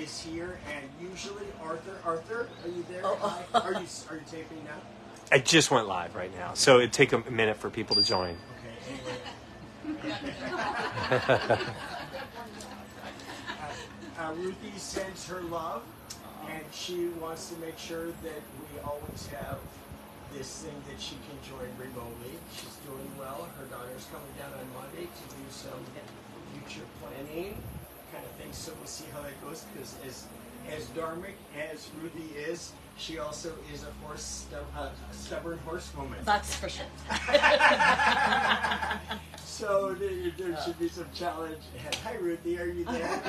is here, and usually Arthur, are you there? Oh. Hi. Are you taping now? I just went live right now, so it'd take a minute for people to join. Okay. Anyway. Ruthie sends her love, and she wants to make sure that we always have this thing that she can join remotely. She's doing well. Her daughter's coming down on Monday to do some future planning kind of thing, so we'll see how that goes, because as dharmic as Ruthie is, she also is a stubborn horsewoman. That's for sure. So there should be some challenge. Hi, Ruthie, are you there?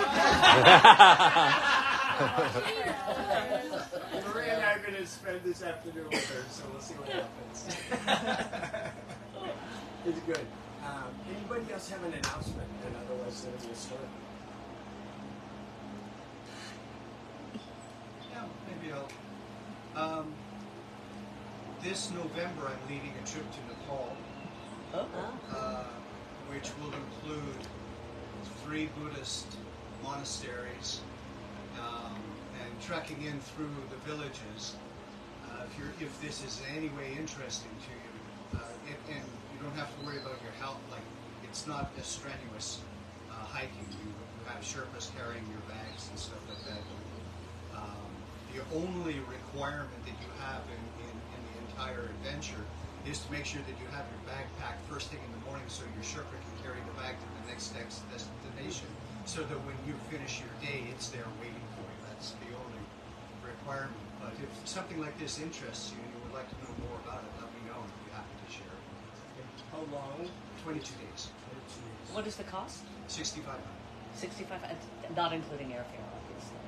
Maria and I are going to spend this afternoon with her, so we'll see what happens. It's good. Anybody else have an announcement? And otherwise, it'll be a story. Yeah, maybe I'll. This November, I'm leading a trip to Nepal, which will include 3 Buddhist monasteries and trekking in through the villages. If this is in any way interesting to you, and you don't have to worry about your health, like it's not as strenuous hiking. You have Sherpas carrying your bags and stuff like that. The only requirement that you have in the entire adventure is to make sure that you have your bag packed first thing in the morning, so your Sherpa can carry the bag to the next destination, so that when you finish your day, it's there waiting for you. That's the only requirement. But if something like this interests you and you would like to know more about it, let me know. I'd be happy to share it. How long? 22 days. 22 days. What is the cost? $6,500. 65, not including airfare, obviously.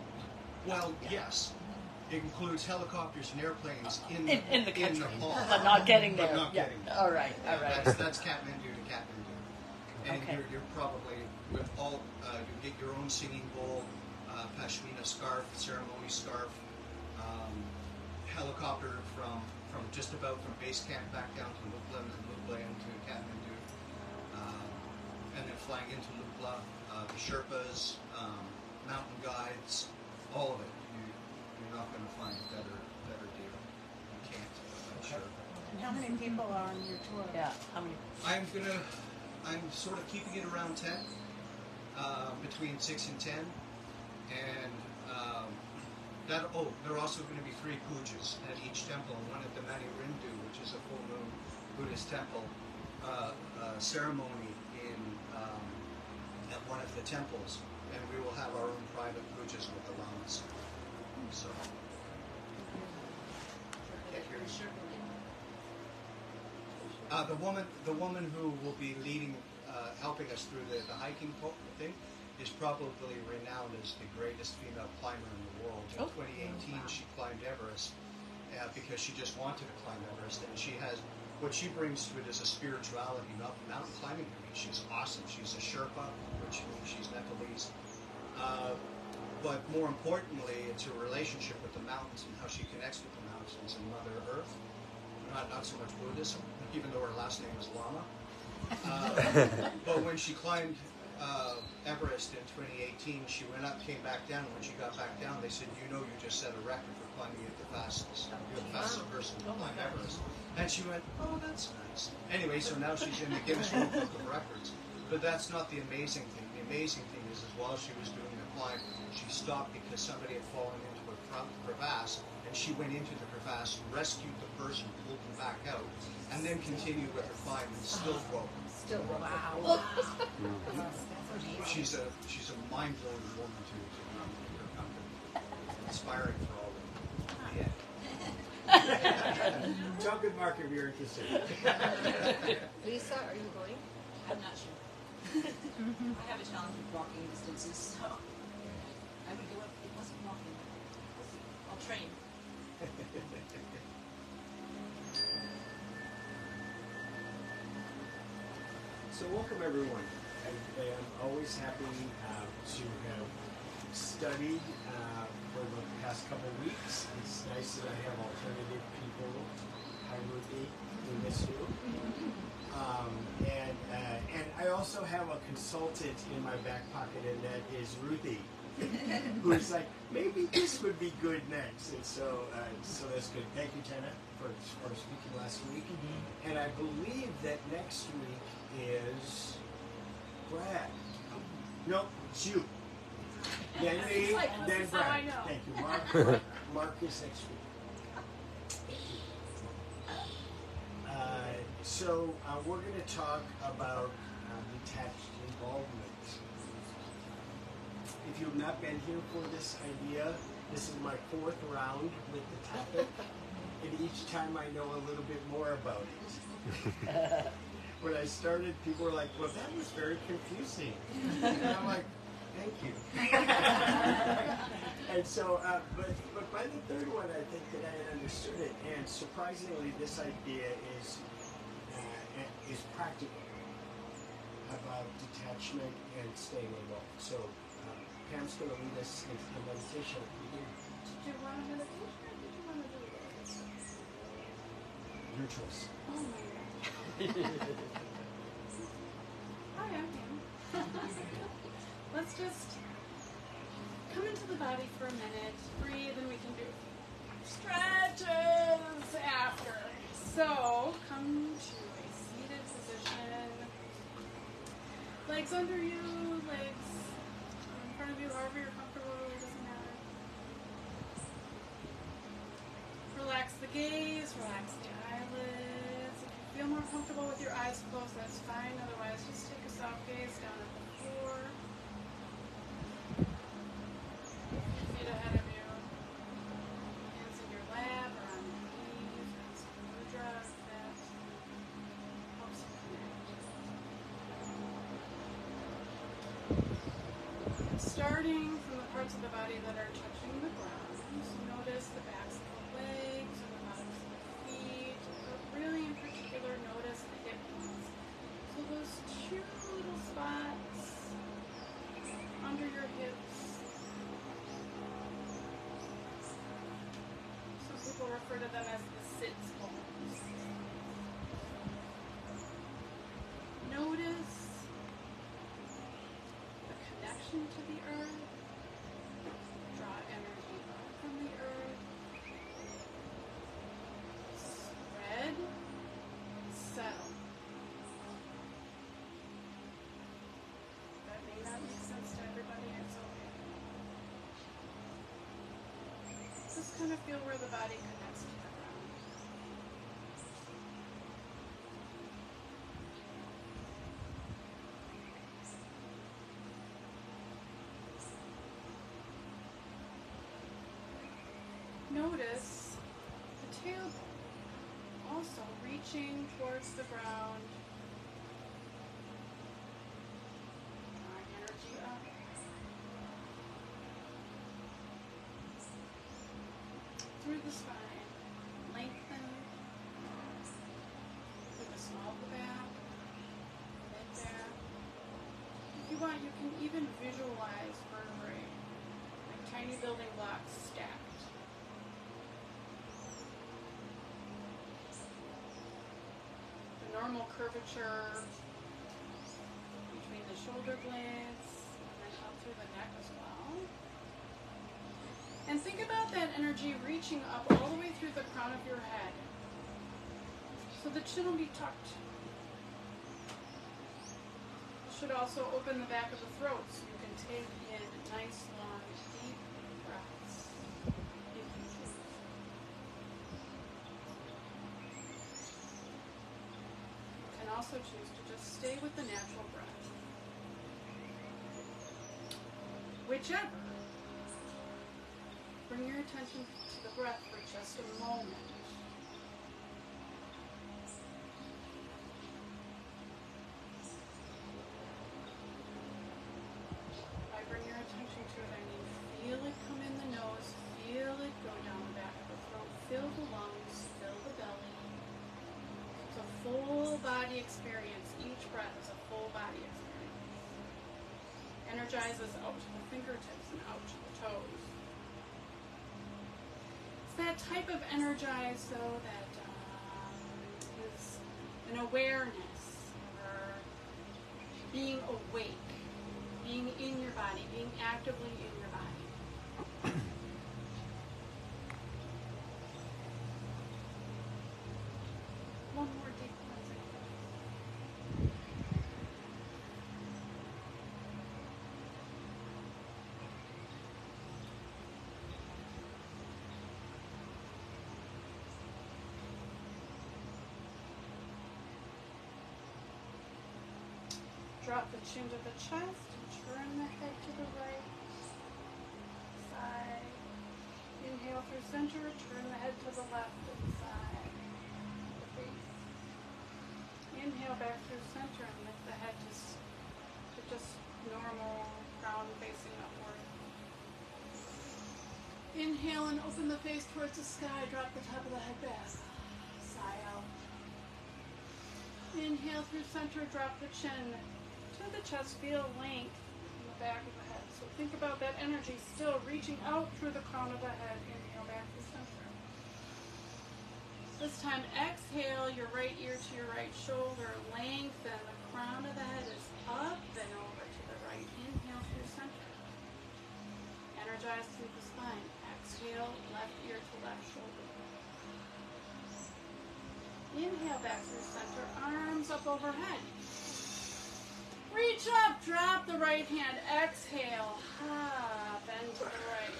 Well, yes. It includes helicopters and airplanes in the country, Nepal. but not getting there. But not getting there. All right, all right. That's Kathmandu to Kathmandu. And Okay. you're probably, with all, you get your own singing bowl, pashmina scarf, ceremony scarf, helicopter from just about from base camp back down to Lukla, and then Lukla into Kathmandu, and then flying into Lukla, the Sherpas, mountain guides, all of it. You're not going to find a better deal. You can't, I'm sure. And how many people are on your tour? Yeah, how many? I'm sort of keeping it around 10, between 6 and 10, and there are also going to be 3 pujas at each temple, one at the Mani Rindu, which is a full moon Buddhist temple, ceremony at one of the temples, and we will have our own private pujas with the lamas. So, the woman who will be leading, helping us through the hiking thing, is probably renowned as the greatest female climber in the world. In 2018, she climbed Everest because she just wanted to climb Everest, and she has what she brings to it is a spirituality, not mountain climbing. I mean, she's awesome. She's a Sherpa, which means she's Nepalese. But more importantly, it's her relationship with the mountains and how she connects with the mountains and Mother Earth. Not so much Buddhism, even though her last name is Lama. But when she climbed Everest in 2018, she went up, came back down, and when she got back down, they said, you just set a record for climbing it the fastest. You're the fastest person to climb Everest. And she went, oh, that's nice. Anyway, so now she's in the Guinness World Book of Records. But that's not the amazing thing. The amazing thing is while she was doing the climb, she stopped because somebody had fallen into a crevasse, and she went into the crevasse, rescued the person, pulled them back out, and then continued with her climb and still broke. Wow. She's a mind-blowing woman to her company. Inspiring for all of them. Yeah. Tell good Mark if you're interested. Lisa, are you going? I'm not sure. I have a challenge with walking distances, so I would go up. It wasn't walking. I'll train. So welcome everyone. I am always happy to have studied for the past couple weeks. It's nice that I have alternative people Hi, Ruthie. We miss you. And I also have a consultant in my back pocket, and that is Ruthie, who's like, maybe this would be good next. And so that's good. Thank you, Jenna, for speaking last week. And I believe that next week is Brad. No, it's you. Then me, then Brad. Thank you, Mark. Mark is next week. So we're going to talk about detached involvement. If you've not been here for this idea, this is my 4th round with the topic, and each time I know a little bit more about it. When I started, people were like, well, that was very confusing. And I'm like, thank you. And so, but by the 3rd one, I think that I had understood it, and surprisingly, this idea is practical about detachment and staying alone. So Pam's going to lead us into the meditation. Did you want a meditation or did you want to do this? Your choice. Oh my God. Hi, I'm Pam. Let's just come into the body for a minute, breathe, and we can do stretches after. So come to a seated position. Legs under you, legs in front of you, however you're comfortable, it doesn't matter. Relax the gaze, relax the eyelids. If you feel more comfortable with your eyes closed, that's fine. Otherwise, just take a soft gaze down at the floor. Feet ahead of you. Hands in your lap or on your knees. That's a mudra that helps you connect. Starting from the parts of the body that are touching the ground, so notice the backs of the legs or the bottoms of the feet, but really in particular notice the hip bones. So those 2 little spots under your hips. Some people refer to them as the sits bones. Notice the connection to the earth. Draw energy up from the earth. Spread. Settle. That may not make sense to everybody, it's okay. Just kind of feel where the body connects to the ground. Notice the tailbone also reaching towards the ground, drawing energy up. Through the spine, lengthen through the small of the back, mid-back. If you want, you can even visualize vertebrae like tiny building blocks stacked. Normal curvature between the shoulder blades and then up through the neck as well. And think about that energy reaching up all the way through the crown of your head. So the chin will be tucked. It should also open the back of the throat so you can take in nice, long, deep breaths if you choose. You can also choose to just stay with the natural breath. Whichever. Bring your attention to the breath for just a moment. By bring your attention to it, I mean feel it come in the nose, feel it go down the back of the throat, fill the lungs, fill the belly. It's a full body experience. Each breath is a full body experience. Energizes out to the fingertips and out to the toes. It's that type of energize, though, that an awareness, or being awake, being in your body, being actively in your body. One more deep cleansing. Drop the chin to the chest and turn the head to the right side. Inhale through center, turn the head to the left of the side. The face. Inhale back through center and lift the head to just normal, crown facing upward. Inhale and open the face towards the sky. Drop the top of the head back. Sigh out. Inhale through center, drop the chin to the chest, feel length in the back of the head. So think about that energy still reaching out through the crown of the head. Inhale back to center. This time exhale your right ear to your right shoulder. Lengthen. The crown of the head is up and over to the right. Inhale through center. Energize through the spine. Exhale, left ear to left shoulder. Inhale back through center. Arms up overhead. Reach up, drop the right hand, exhale, bend to the right.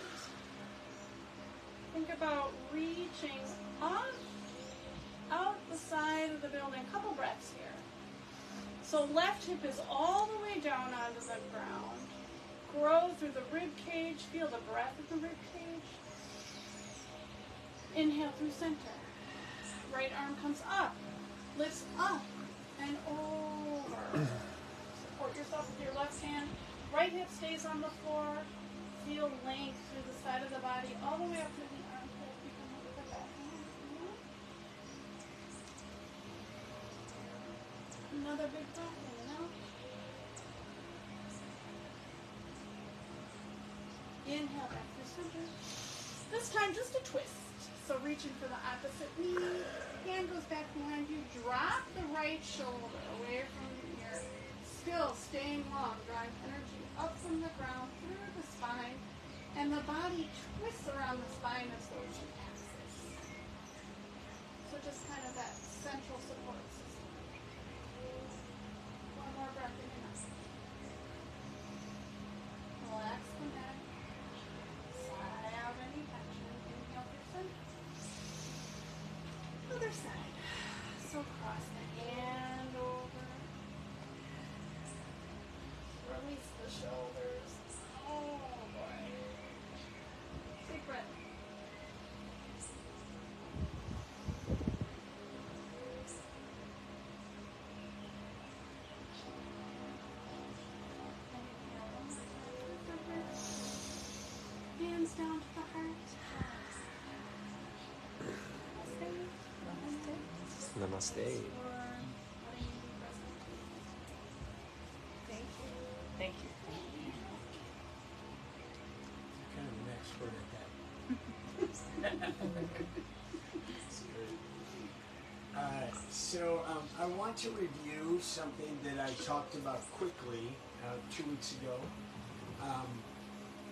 Think about reaching up, out the side of the building. Couple breaths here. So left hip is all the way down onto the ground. Grow through the rib cage, feel the breath of the rib cage. Inhale through center. Right arm comes up, lifts up and over. Support yourself with your left hand. Right hip stays on the floor. Feel length through the side of the body, all the way up to the armpit. You can move the back hand. Another big breath in and out. Inhale back through center. This time just a twist. So reaching for the opposite knee. Hand goes back behind you. Drop the right shoulder away from your still staying long, drawing energy up from the ground through the spine, and the body twists around the spine as though it's an axis. So just kind of that central support system. One more breath in and out. Relax the neck. Sigh out any tension. Inhale through center. Other side. So cross the hand over. Release the shoulders. Oh boy. Big breath. Hands down to the heart. Namaste. Namaste. Or letting you be present. Thank you. Thank you. Kind of an expert at that. So I want to review something that I talked about quickly 2 weeks ago.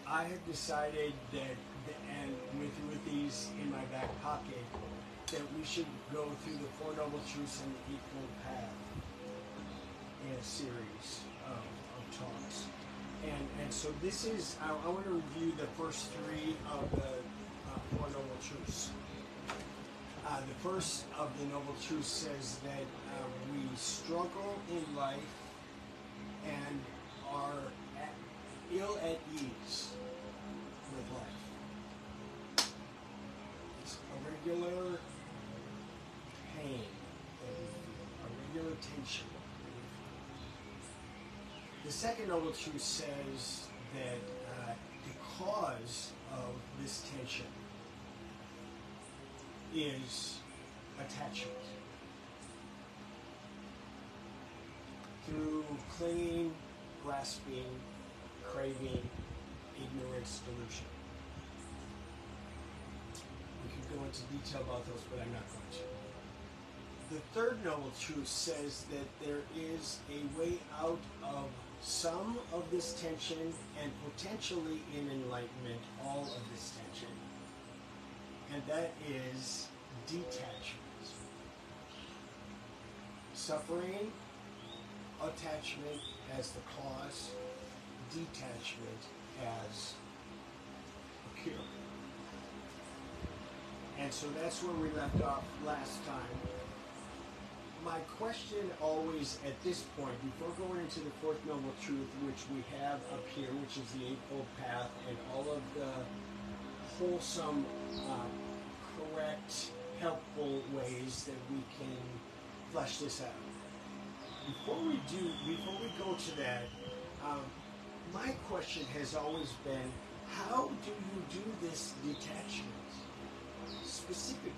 I have decided that, and with these in my back pocket, that we should go through the Four Noble Truths and the Eightfold Path in a series of talks. And so this is, I want to review the first three of the Four Noble Truths. The first of the Noble Truths says that we struggle in life and are ill at ease with life. It's a regular pain that we feel, a regular tension that we feel. The second Noble Truth says that the cause of this tension is attachment. Through clinging, grasping, craving, ignorance, delusion. We could go into detail about those, but I'm not going to. The third noble truth says that there is a way out of some of this tension and potentially in enlightenment all of this tension. And that is detachment. Suffering, attachment as the cause, detachment as a cure. And so that's where we left off last time. My question always at this point, before going into the fourth noble truth, which we have up here, which is the Eightfold Path, and all of the wholesome, correct, helpful ways that we can flesh this out. Before we go to that, my question has always been, how do you do this detachment specifically?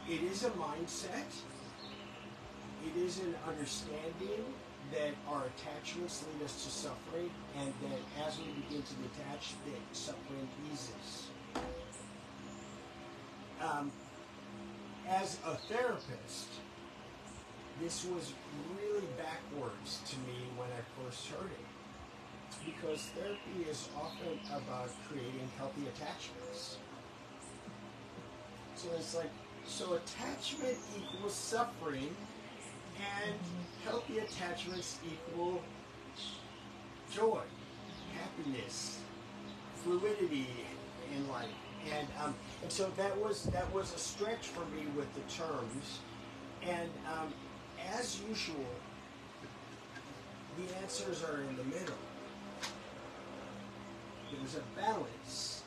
It is a mindset. It is an understanding that our attachments lead us to suffering, and that as we begin to detach, that suffering eases. As a therapist, this was really backwards to me when I first heard it, because therapy is often about creating healthy attachments. So it's like, so attachment equals suffering, and healthy attachments equal joy, happiness, fluidity in life. And so that was a stretch for me with the terms. And as usual, the answers are in the middle. There's a balance.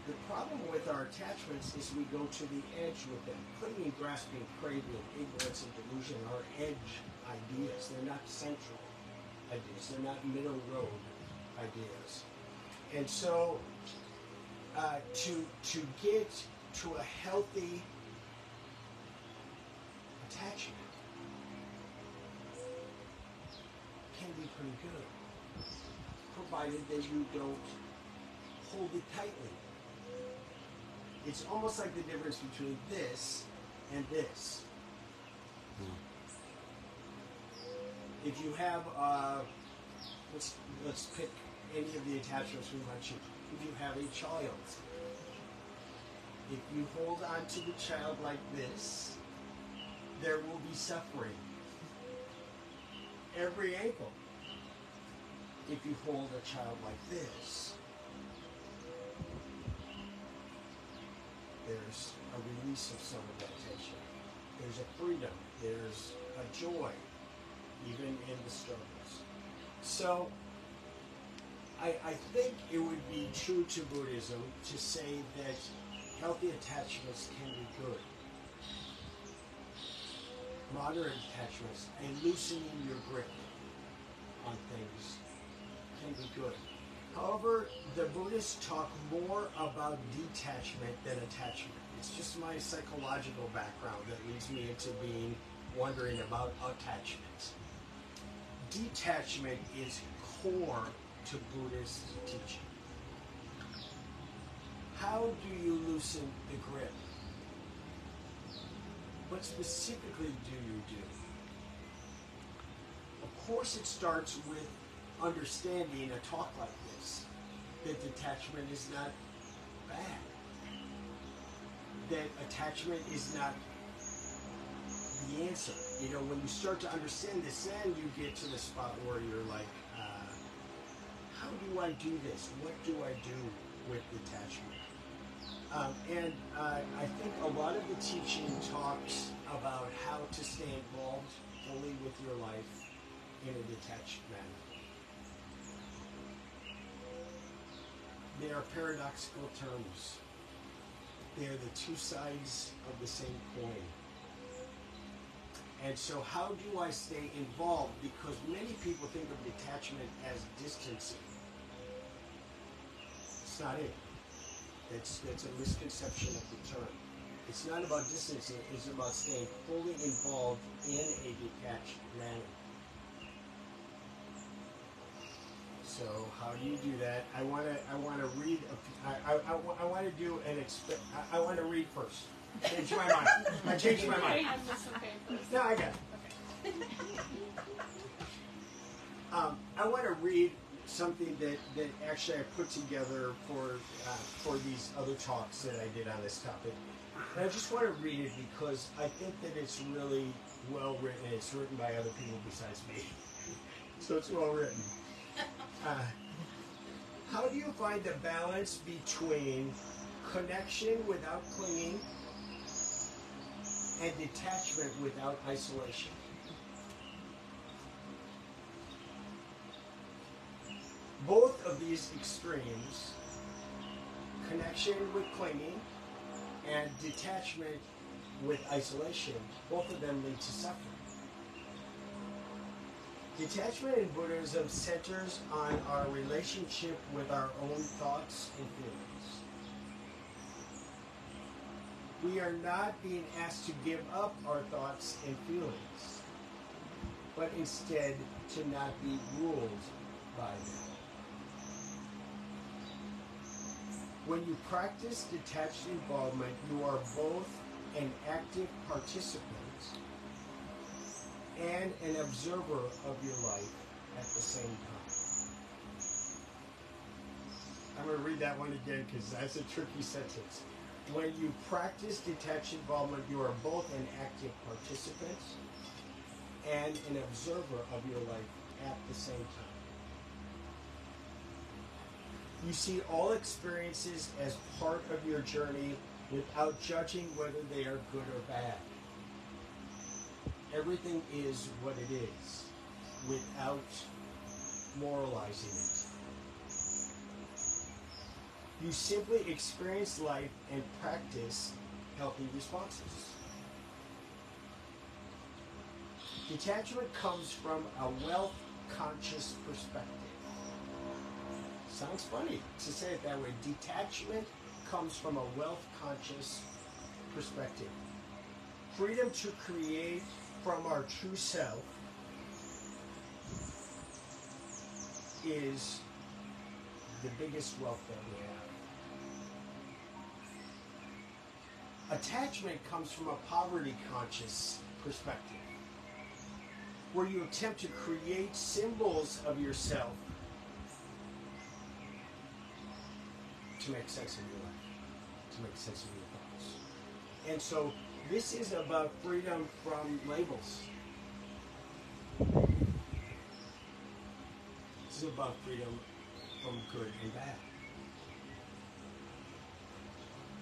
The problem with our attachments is we go to the edge with them. Clinging, grasping, craving, ignorance, and delusion are edge ideas. They're not central ideas. They're not middle road ideas. And so to get to a healthy attachment can be pretty good, provided that you don't hold it tightly. It's almost like the difference between this and this. If you have, let's pick any of the attachments we might choose. If you have a child, if you hold on to the child like this, there will be suffering. Every ankle. If you hold a child like this, there's a release of some of that tension. There's a freedom. There's a joy, even in the struggles. So, I think it would be true to Buddhism to say that healthy attachments can be good. Moderate attachments and loosening your grip on things can be good. However, the Buddhists talk more about detachment than attachment. It's just my psychological background that leads me into wondering about attachment. Detachment is core to Buddhist teaching. How do you loosen the grip? What specifically do you do? Of course, it starts with understanding a talk like this, that detachment is not bad, that attachment is not the answer. You know, when you start to understand this, then you get to the spot where you're like, how do I do this? What do I do with detachment? And I think a lot of the teaching talks about how to stay involved fully with your life in a detached manner. They are paradoxical terms. They are the two sides of the same coin. And so how do I stay involved? Because many people think of detachment as distancing. It's not it. That's a misconception of the term. It's not about distancing, it's about staying fully involved in a detached manner. So how do you do that? I want to read. I want to do an I want to read first. Change my mind. I changed my mind. I'm just some papers. No, I got it. Okay. I want to read something that actually I put together for these other talks that I did on this topic. And I just want to read it because I think that it's really well written. It's written by other people besides me. So it's well written. How do you find the balance between connection without clinging and detachment without isolation? Both of these extremes, connection with clinging and detachment with isolation, both of them lead to suffering. Detachment in Buddhism centers on our relationship with our own thoughts and feelings. We are not being asked to give up our thoughts and feelings, but instead to not be ruled by them. When you practice detached involvement, you are both an active participant and an observer of your life at the same time. I'm going to read that one again because that's a tricky sentence. When you practice detached involvement, you are both an active participant and an observer of your life at the same time. You see all experiences as part of your journey without judging whether they are good or bad. Everything is what it is, without moralizing it. You simply experience life and practice healthy responses. Detachment comes from a wealth-conscious perspective. Sounds funny to say it that way. Detachment comes from a wealth-conscious perspective. Freedom to create from our true self is the biggest wealth that we have. Attachment comes from a poverty-conscious perspective, where you attempt to create symbols of yourself to make sense of your life, to make sense of your thoughts. And so this is about freedom from labels. This is about freedom from good and bad.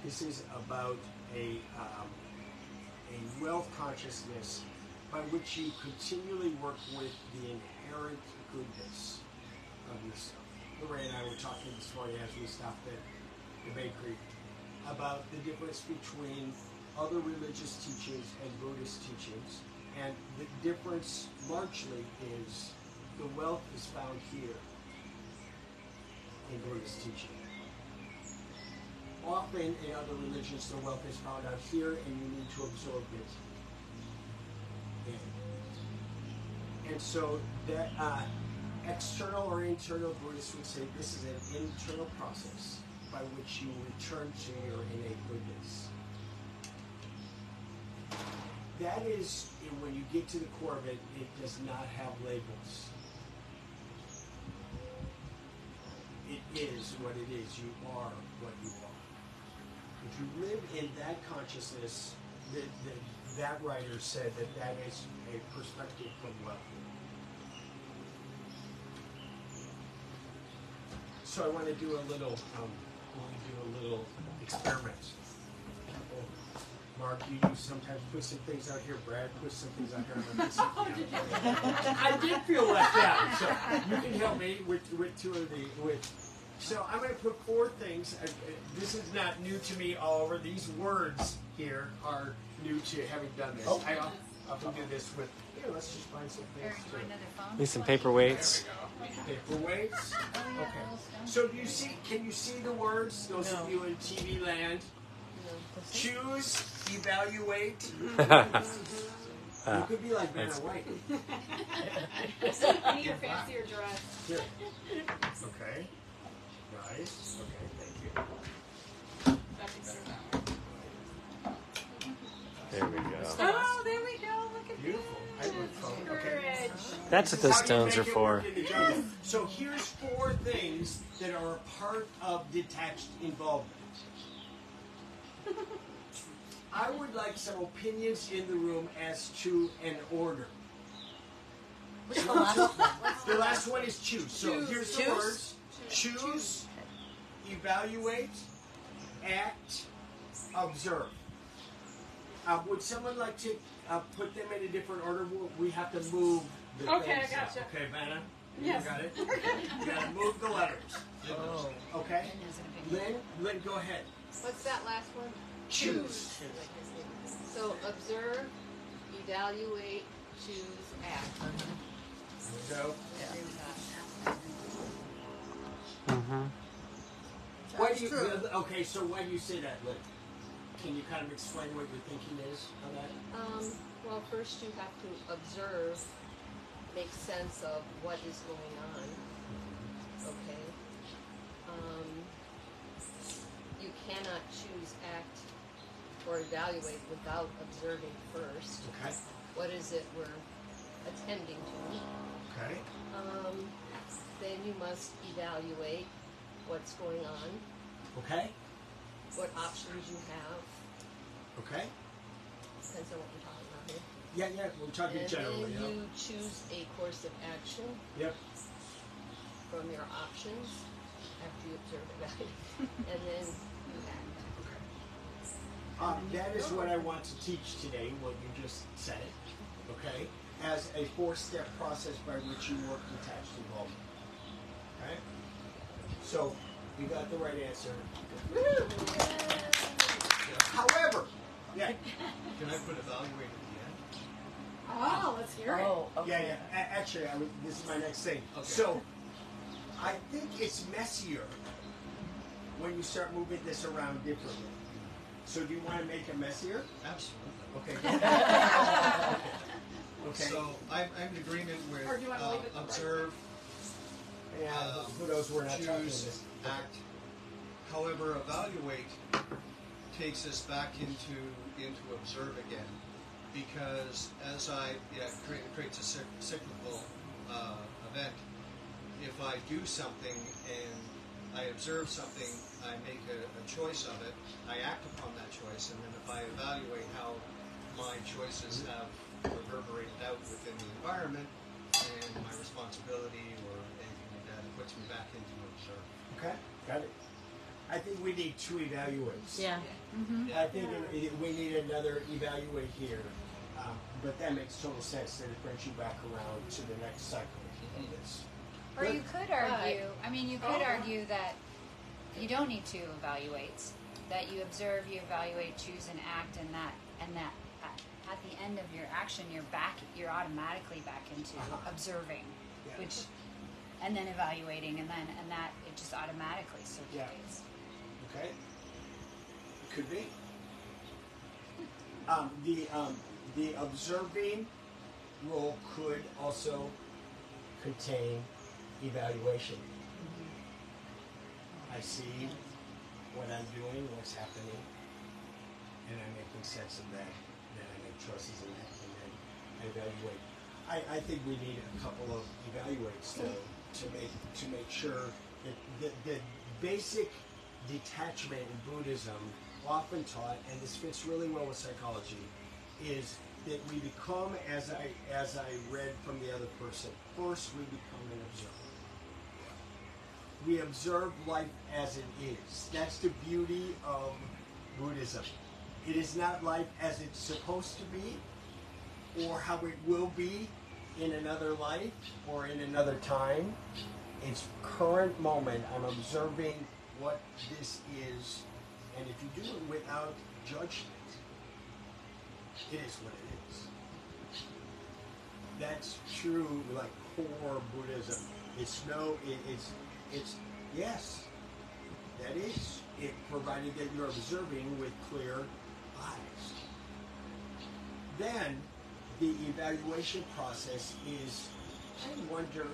This is about a wealth consciousness by which you continually work with the inherent goodness of yourself. Lorraine and I were talking this morning as we stopped at the bakery about the difference between other religious teachings and Buddhist teachings, and the difference largely is the wealth is found here in Buddhist teaching. Often in other religions the wealth is found out here and you need to absorb it in. And so that external or internal Buddhists would say this is an internal process by which you return to your innate goodness. That is, when you get to the core of it, it does not have labels. It is what it is. You are what you are. If you live in that consciousness, that writer said that is a perspective from wealth. So I want to do a little experiment. Mark, you sometimes put some things out here. Brad puts some things out here. I did feel left out, so you can help me with two of the So I'm going to put four things. This is not new to me all over. These words here are new to having done this. Oh. I often do this with. Here, let's just find some things. Need some paperweights. Paperweights. Okay. So do you see? Can you see the words? Those of you in TV land. Choose, evaluate. You could be like Vanna White. I need a fancier dress. Here. Okay. Nice. Okay, thank you. That's exactly that one. There we go. Oh, there we go. Look at Beautiful. I would phone. Okay. Courage. That's what those How do you stones are make it for. work in the jungle? So here's 4 things that are a part of detached involvement. I would like some opinions in the room as to an order. What's the last one? The last one is choose. So here's the Choose? words. Choose, evaluate, act, observe. Would someone like to put them in a different order? We have to move the Okay, things I out. gotcha. Okay, Vanna? Yes. You got it? You got to move the letters. Oh. Okay? Lynn, go ahead. What's that last one? Choose. So observe, evaluate, choose, act. So, Mm-hmm. why do you, okay, so why do you say that, Lynn? Can you kind of explain what your thinking is on that? Well, first you have to observe, make sense of what is going on. Okay. You cannot choose, act, or evaluate without observing first. Okay. What is it we're attending to? Okay. Then you must evaluate what's going on, Okay. what options you have. Okay. Depends on what we're talking about here. Yeah, we're talking And generally. then Yeah. you choose a course of action Yep. from your options after you observe the value, and then you act. That is what I want to teach today, what you just said, okay, as a 4-step process by which you work detached involvement. Okay? So, you got the right answer. However, yeah, Can I put evaluate at the end? Oh, let's hear it. Oh, okay. yeah. Actually, this is my next thing. Okay. So, I think it's messier when you start moving this around differently. So, do you want to make it messier? Absolutely. Okay. Good. Okay. So I'm in agreement with Or do you want to leave it observe, Yeah, who knows we're not talking choose, this. act. However, evaluate takes us back into observe again, because as creates a cyclical event. If I do something and I observe something, I make a choice of it, I act upon that choice, and then if I evaluate how my choices have reverberated out within the environment and my responsibility or anything like that, it puts me back into observe. Okay, got it. I think we need 2 evaluates. Yeah. I think we need another evaluate here, but that makes total sense that it brings you back around to the next cycle of this. Or you could argue, I mean, you could argue that you don't need 2 evaluates. That you observe, you evaluate, choose, and act, and that at the end of your action, you're automatically back into observing, Yeah. which, and then evaluating, and that it just automatically circulates. Okay, could be. The observing role could also contain evaluation. I see what I'm doing, what's happening, and I'm making sense of that. Then I make choices in that, and then I evaluate. I think we need a couple of evaluates to make sure that the basic detachment in Buddhism, often taught, and this fits really well with psychology, is that we become, as I read from the other person, first we become an observer. We observe life as it is. That's the beauty of Buddhism. It is not life as it's supposed to be, or how it will be in another life or in another time. It's current moment. I'm observing what this is, and if you do it without judgment, it is what it is. That's true, like core Buddhism. It's yes, that is it, provided that you're observing with clear eyes. Then the evaluation process is, I wonder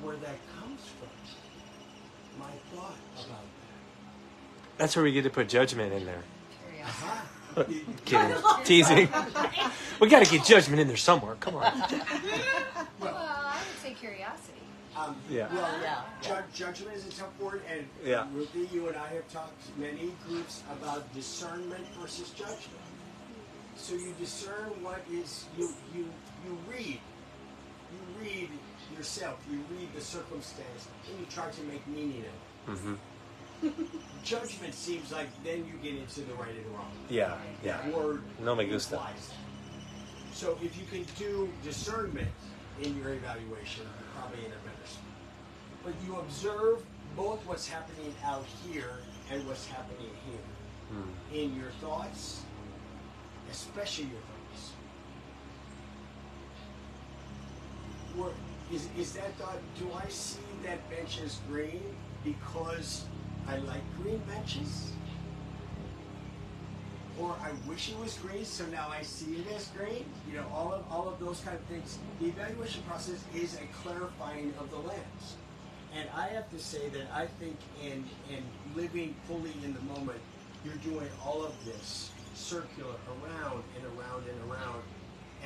where that comes from. my thought about that? That's where we get to put judgment in there. Curiosity. Kidding. Teasing. We got to get judgment in there somewhere. Come on. Well, I would say curiosity. Yeah. Well, Yeah. judgment is a tough word, and Yeah. Ruthie, you and I have talked to many groups about discernment versus judgment. So you discern what is you read. You read yourself. You read the circumstance, and you try to make meaning of it. Mm-hmm. Judgment seems like then you get into the right and wrong. Yeah. Yeah. That word No me gusta. implies that. So if you can do discernment in your evaluation, you're probably in a better spot. But you observe both what's happening out here and what's happening here. In your thoughts, especially your thoughts. Or is that thought, do I see that bench as green because I like green benches? Or I wish it was green, so now I see it as green? You know, all of those kind of things. The evaluation process is a clarifying of the lens. And I have to say that I think in living fully in the moment, you're doing all of this circular, around and around and around.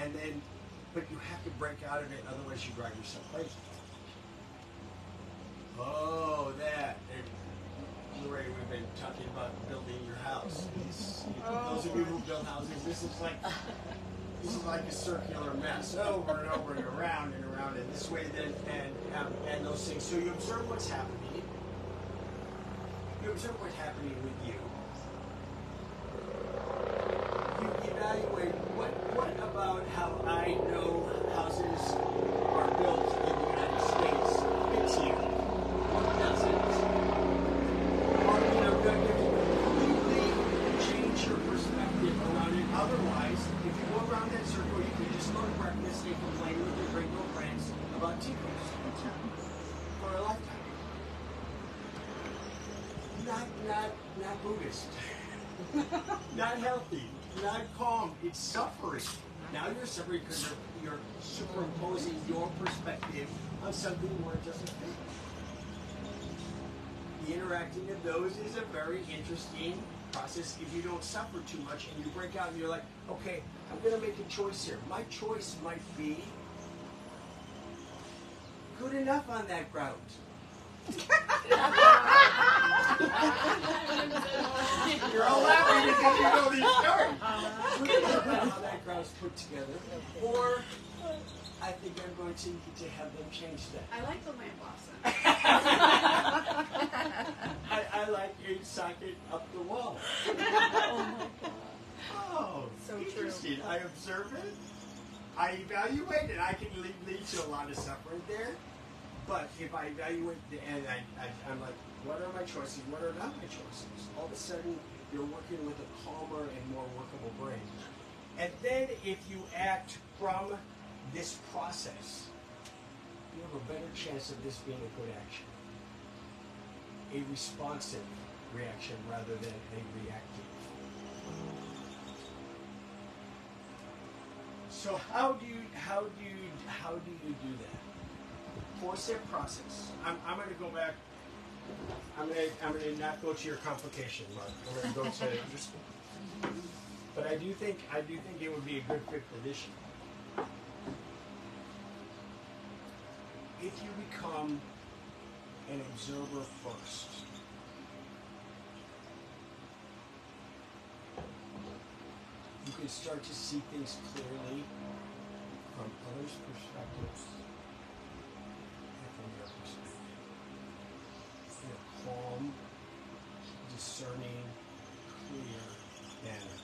And then, but you have to break out of it, otherwise you drive yourself crazy. Oh, that. Lorraine, we've been talking about building your house. Those of you who build houses, this is like a circular mess, over and over and around and this way, then and those things. So you observe what's happening. You observe what's happening with you. You evaluate what about how I know houses are built in the United States fits you. What doesn't? Completely change your perspective around it. Otherwise, if you go around that circle, you can just go to breakfast and complain with your great old friends about teachers for a lifetime. Not Buddhist. Not healthy. Not calm. It's suffering. Now you're suffering because you're superimposing your perspective on something where it doesn't fit. The interacting of those is a very interesting process if you don't suffer too much and you break out and you're like, okay, I'm going to make a choice here. My choice might be good enough on that ground. You're all laughing because you know these stories. Good enough on how that ground's put together. Or I think I'm going to need to have them change that. I like the lamp Lawson. I like a socket up the wall. Oh my God. Oh, So interesting. I observe it, I evaluate, and I can lead to a lot of suffering there. But if I evaluate, and I'm like, what are my choices? What are not my choices? All of a sudden, you're working with a calmer and more workable brain. And then if you act from this process, you have a better chance of this being a good action. A responsive reaction rather than a reactive. So how do you do that? 4-step process. I'm going to go back. I'm going to not go to your complication, Mark. I'm going to go to just. But I do think it would be a good 5th edition. If you become an observer first, you can start to see things clearly from others' perspectives and from your perspective. In a calm, discerning, clear manner.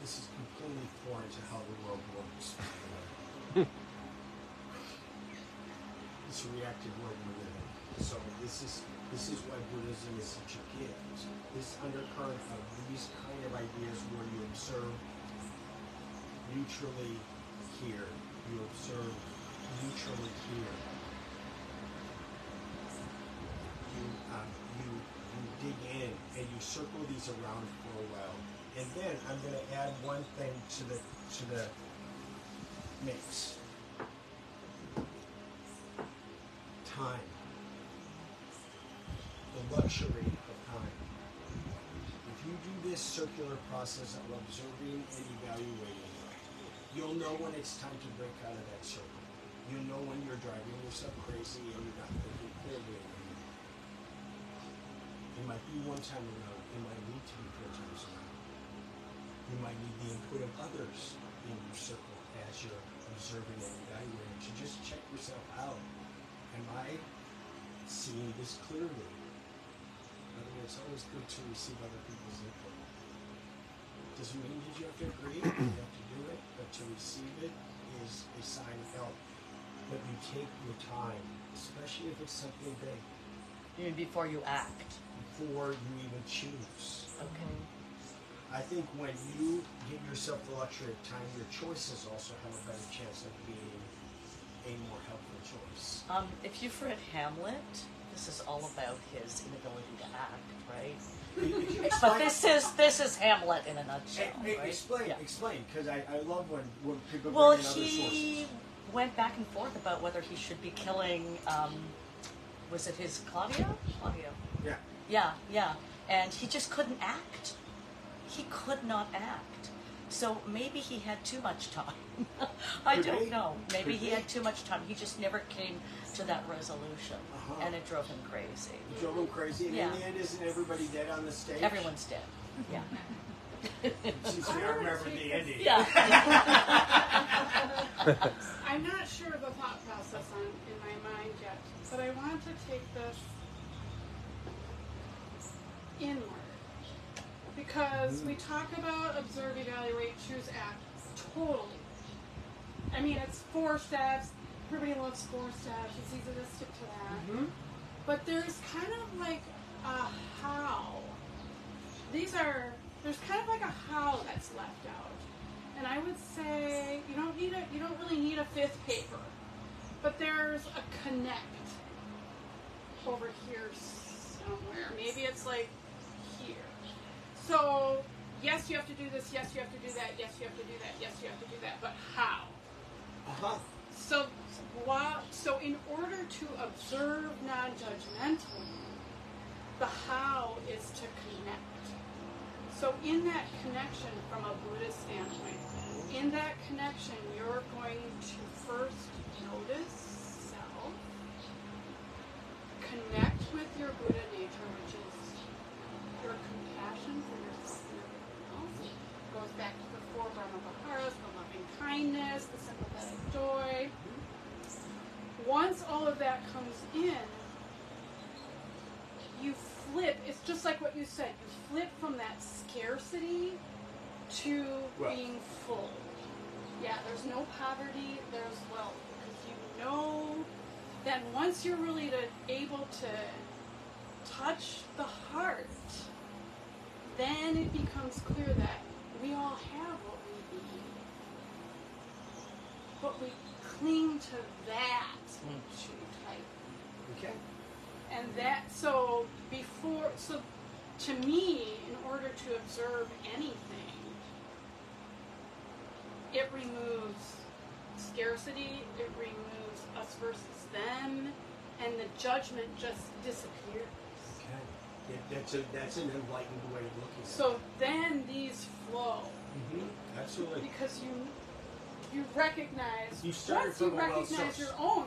This is completely foreign to how the world works. This reactive world we live in. So this is why Buddhism is such a gift. This undercurrent of these kind of ideas where you observe neutrally here, you observe neutrally here. You dig in and you circle these around for a while. And then I'm going to add one thing to the mix. time. The luxury of time. If you do this circular process of observing and evaluating, you'll know when it's time to break out of that circle. You'll know when you're driving yourself crazy and you're not thinking clearly anymore. It might be one time around. It might need to be 4 times around. You might need the input of others in your circle as you're observing and evaluating to just check yourself out. Am I seeing this clearly? In other words, it's always good to receive other people's input. Doesn't mean that you have to agree, you have to do it, but to receive it is a sign of help. But you take your time, especially if it's something big, You mean before you act? before you even choose. Okay. I think when you give yourself the luxury of time, your choices also have a better chance of being a more helpful choice. If you've read Hamlet, this is all about his inability to act, right? But this is Hamlet in a nutshell, right? Explain, because I love when people Well, bring in other he sources. went back and forth about whether he should be killing, was it his Claudia? Yeah. Yeah. And he just couldn't act. He could not act. So maybe he had too much time. I Could don't be. know. Maybe Could he be. had too much time. He just never came to that resolution. Uh-huh. And it drove him crazy. You drove him crazy, and Yeah. in the end, isn't everybody dead on the stage? Everyone's dead. Yeah. See, I remember the ending. Yeah. I'm not sure of the thought process in my mind yet, but I want to take this inward. Because we talk about observe, evaluate, choose, act. Totally. I mean, it's 4 steps. Everybody loves 4 steps. It's easy to stick to that. But there's kind of like a how. There's kind of like a how that's left out. And I would say you don't really need a 5th paper. But there's a connect over here somewhere. Maybe it's like here. So, yes, you have to do this, yes, you have to do that, yes, you have to do that, yes, you have to do that, but how? Uh-huh. So in order to observe non-judgmentally, the how is to connect. So in that connection, from a Buddhist standpoint, in that connection, you're going to first notice self, connect with your Buddha nature, which is your compassion for yourself and everyone else. It goes back to the 4 Brahma Viharas, the loving kindness, the sympathetic joy. Once all of that comes in, you flip. It's just like what you said. You flip from that scarcity to being full. Yeah, there's no poverty, there's wealth. Because you know that once you're really able to touch the heart, then it becomes clear that we all have what we need. But we cling to that too tight. Okay. And so to me, in order to observe anything, it removes scarcity, it removes us versus them, and the judgment just disappears. Okay. That's an enlightened way of looking at it. So then these flow. Absolutely. Because you recognize, You started once you from a well recognize source. your own,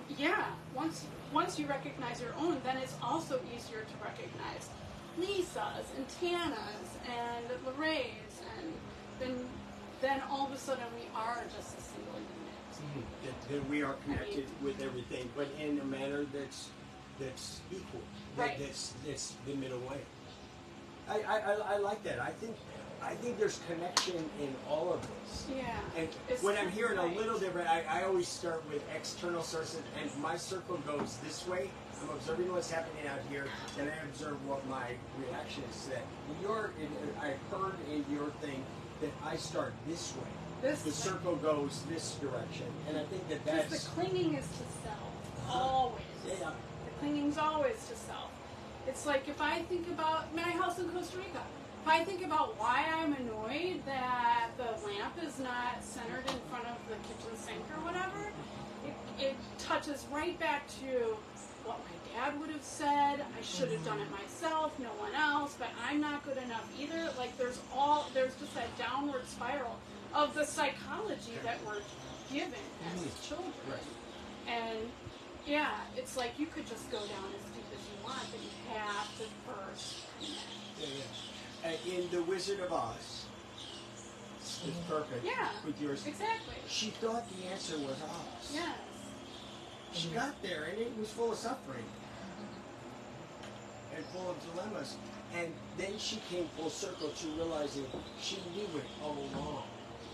once you recognize your own, then it's also easier to recognize Lisa's and Tana's and Lorraine's, and then all of a sudden we are just a single unit. That we are connected with everything, but in a manner that's equal. Right. That's the middle way. I like that. I think there's connection in all of this. Yeah. And It's when I'm hearing a right. little different, I always start with external sources, and my circle goes this way. I'm observing what's happening out here, and I observe what my reaction is to that. I heard in your thing that I start this way. The circle goes this direction, and I think Because that's the clinging is to self, always. Yeah. The clinging's always to self. It's like if I think about my house in Costa Rica, if I think about why I'm annoyed that the lamp is not centered in front of the kitchen sink or whatever, it touches right back to what my dad would have said. I should have done it myself, no one else, but I'm not good enough either. Like there's just that downward spiral of the psychology that we're given as children. And yeah, it's like you could just go down as deep as you want, but you have to first connect. In The Wizard of Oz, it's perfect. Yeah, with yours. exactly. She thought the answer was Oz. Yes. She got there, and it was full of suffering and full of dilemmas. And then she came full circle to realizing she knew it all along.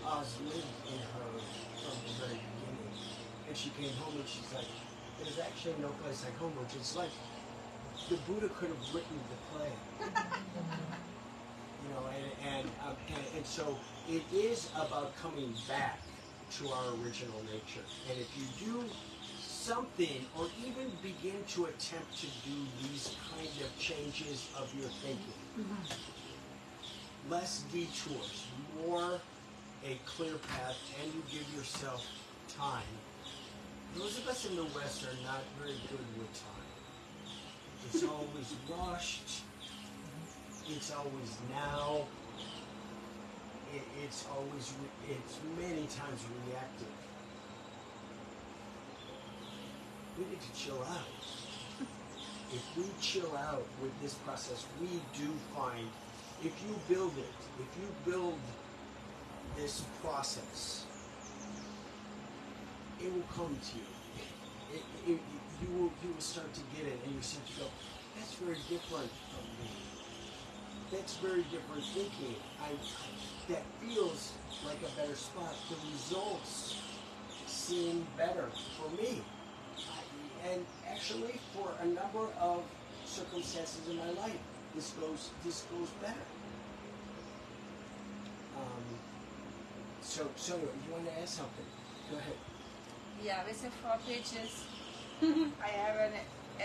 Oz lived in her from the very beginning. And she came home and she's like, there's actually no place like home, which is like the Buddha could have written the play. You know, and so it is about coming back to our original nature. And if you do something, or even begin to attempt to do these kind of changes of your thinking, less detours, more a clear path, and you give yourself time. Those of us in the West are not very good with time. It's always rushed. It's always now. It's many times reactive. We need to chill out. If we chill out with this process, we do find, if you build it, if you build this process, it will come to you. You will start to get it, and you start to go, that's very different from me. That's very different thinking. That feels like a better spot. The results seem better for me. And actually, for a number of circumstances in my life, this goes better. So you want to ask something? Go ahead. Yeah, with the 4 pages, I have an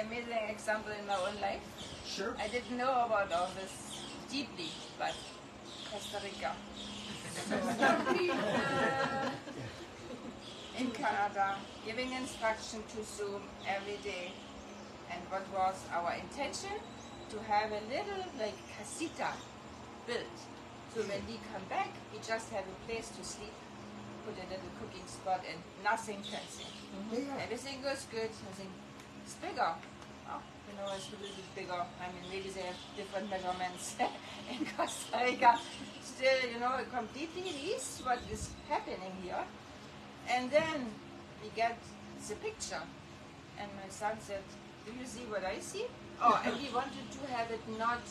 amazing example in my own life. Sure. I didn't know about all this deeply, but Costa Rica. In Canada, giving instruction to Zoom every day. And what was our intention? To have a little, like, casita built. So when we come back, we just have a place to sleep, put a little cooking spot, and nothing fancy. Everything goes good, nothing. It's bigger. Oh, it's a little bit bigger. I mean, maybe they have different measurements in Costa Rica. Still, completely least what is happening here. And then we get the picture. And my son said, do you see what I see? Oh, and we wanted to have it not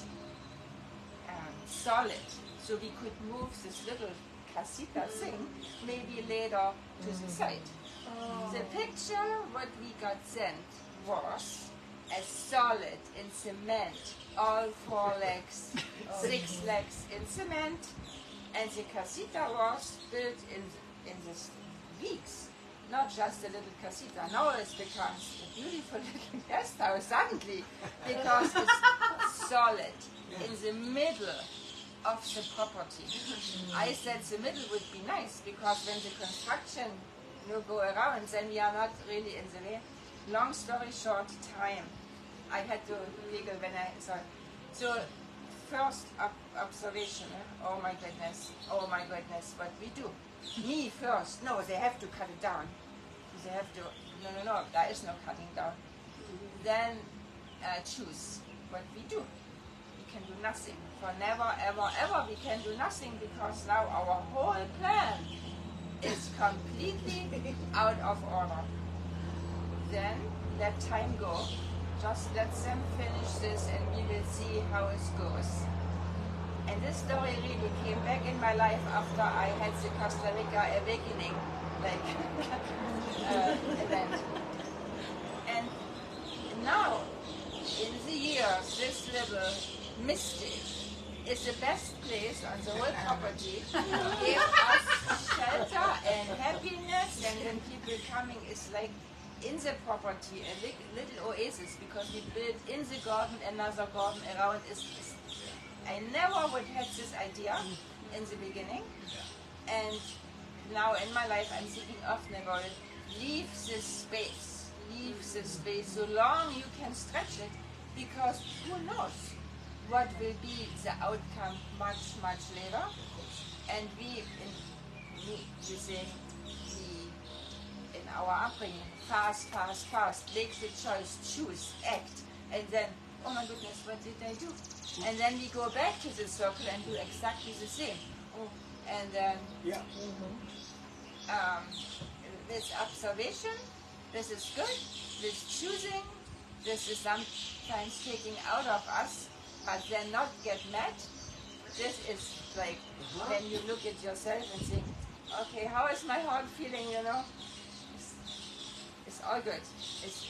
solid. So we could move this little casita thing maybe later to the side. The picture what we got sent was a solid in cement, all 4 legs, 6 legs in cement, and the casita was built in this weeks, not just a little casita. Now it becomes a beautiful little guest house suddenly, because it's solid in the middle of the property. I said the middle would be nice, because when the construction go around, then we are not really in the way. Long story short, time. I had to giggle when I saw. So first observation, oh my goodness, what we do. Me first, no, they have to cut it down. They have to, no, there is no cutting down. Then choose what we do. We can do nothing. For never, ever, ever we can do nothing, because now our whole plan is completely out of order. Then let time go. Just let them finish this, and we will see how it goes. And this story really came back in my life after I had the Costa Rica awakening, event. And now, in the years, this little mystic is the best place on the whole property. Gave us shelter and happiness, and when people coming, is like in the property a little oasis, because we built in the garden another garden around. I never would have this idea in the beginning, and now in my life I'm thinking often about it. Leave this space, leave this way so long you can stretch it, because who knows what will be the outcome much, much later. And we, in our upbringing, fast, make the choice, choose, act, and then, oh my goodness, what did I do? And then we go back to the circle and do exactly the same. And then, this observation, this is good, this choosing, this is sometimes taking out of us, but then not get mad. This is like when you look at yourself and think, okay, how is my heart feeling, you know? It's all good. It's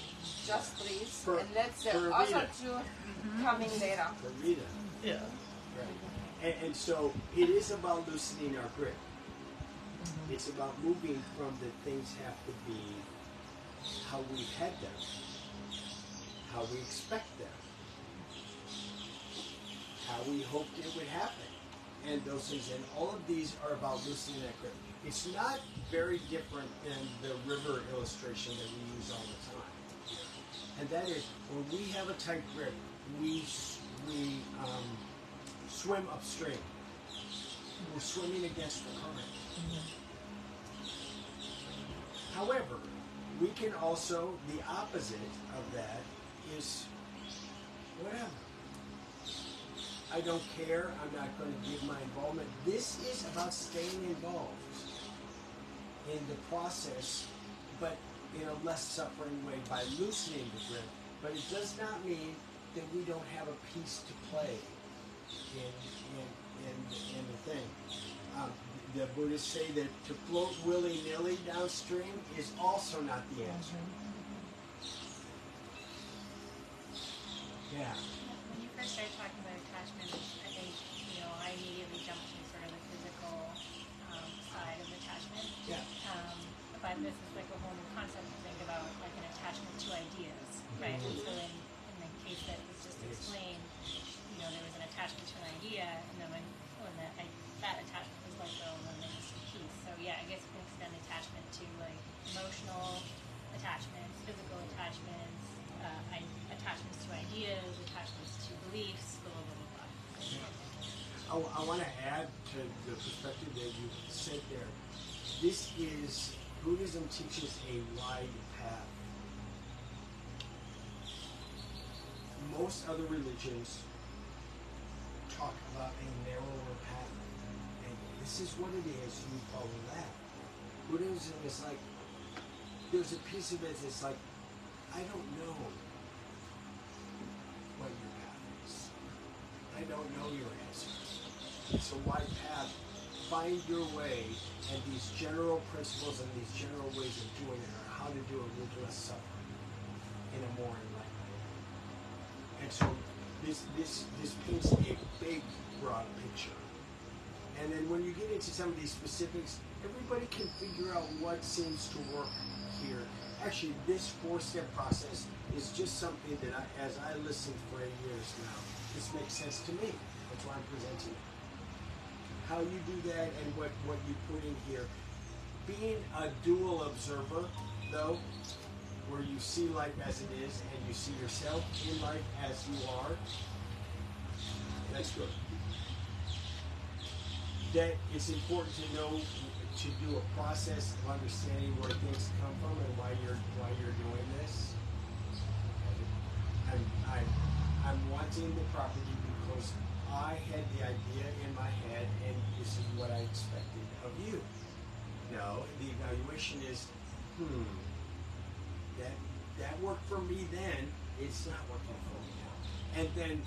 just breathe and let the other two coming later. For Rita. Yeah. Right. And so it is about loosening our grip. It's about moving from the things have to be how we've had them, how we expect them, how we hoped it would happen, and those things. And all of these are about loosening that grip. It's not very different than the river illustration that we use all the time. And that is, when we have a tight grip, we swim upstream. We're swimming against the current. However, we can also, the opposite of that is whatever. I don't care, I'm not going to give my involvement. This is about staying involved in the process, but in a less suffering way by loosening the grip. But it does not mean that we don't have a piece to play in the thing. The Buddhists say that to float willy-nilly downstream is also not the answer. Yeah. When you first started talking about attachment, I think, I immediately jumped to sort of the physical side of attachment. Yeah. But this is like a whole new concept to think about, like an attachment to ideas, right? And so in the case that was just explained, there was an attachment to an idea, and then when that attachment was let go, and then there was some peace. So yeah, I guess we can extend attachment to like emotional attachments, physical attachments, attachments to ideas, attachments to beliefs, blah, blah, blah, blah. I want to add to the perspective that you said there. This is, Buddhism teaches a wide path. Most other religions talk about a narrower path. And this is what it is, you follow that. Buddhism is like, there's a piece of it that's like, I don't know what your path is. I don't know your answers. It's a wide path. Find your way, and these general principles and these general ways of doing it are how to do it with less suffering in a more enlightened way. And so this paints a big, broad picture. And then when you get into some of these specifics, everybody can figure out what seems to work here. Actually, this 4-step process is just something that as I listened for 8 years now, this makes sense to me. That's why I'm presenting it. How you do that and what you put in here. Being a dual observer, though, where you see life as it is and you see yourself in life as you are, that's good. That it's important to know, to do a process of understanding where things come from and why you're doing this. I'm wanting the property because I had the idea in my head and this is what I expected of you. No, the evaluation is, that worked for me then, it's not working for me now. And then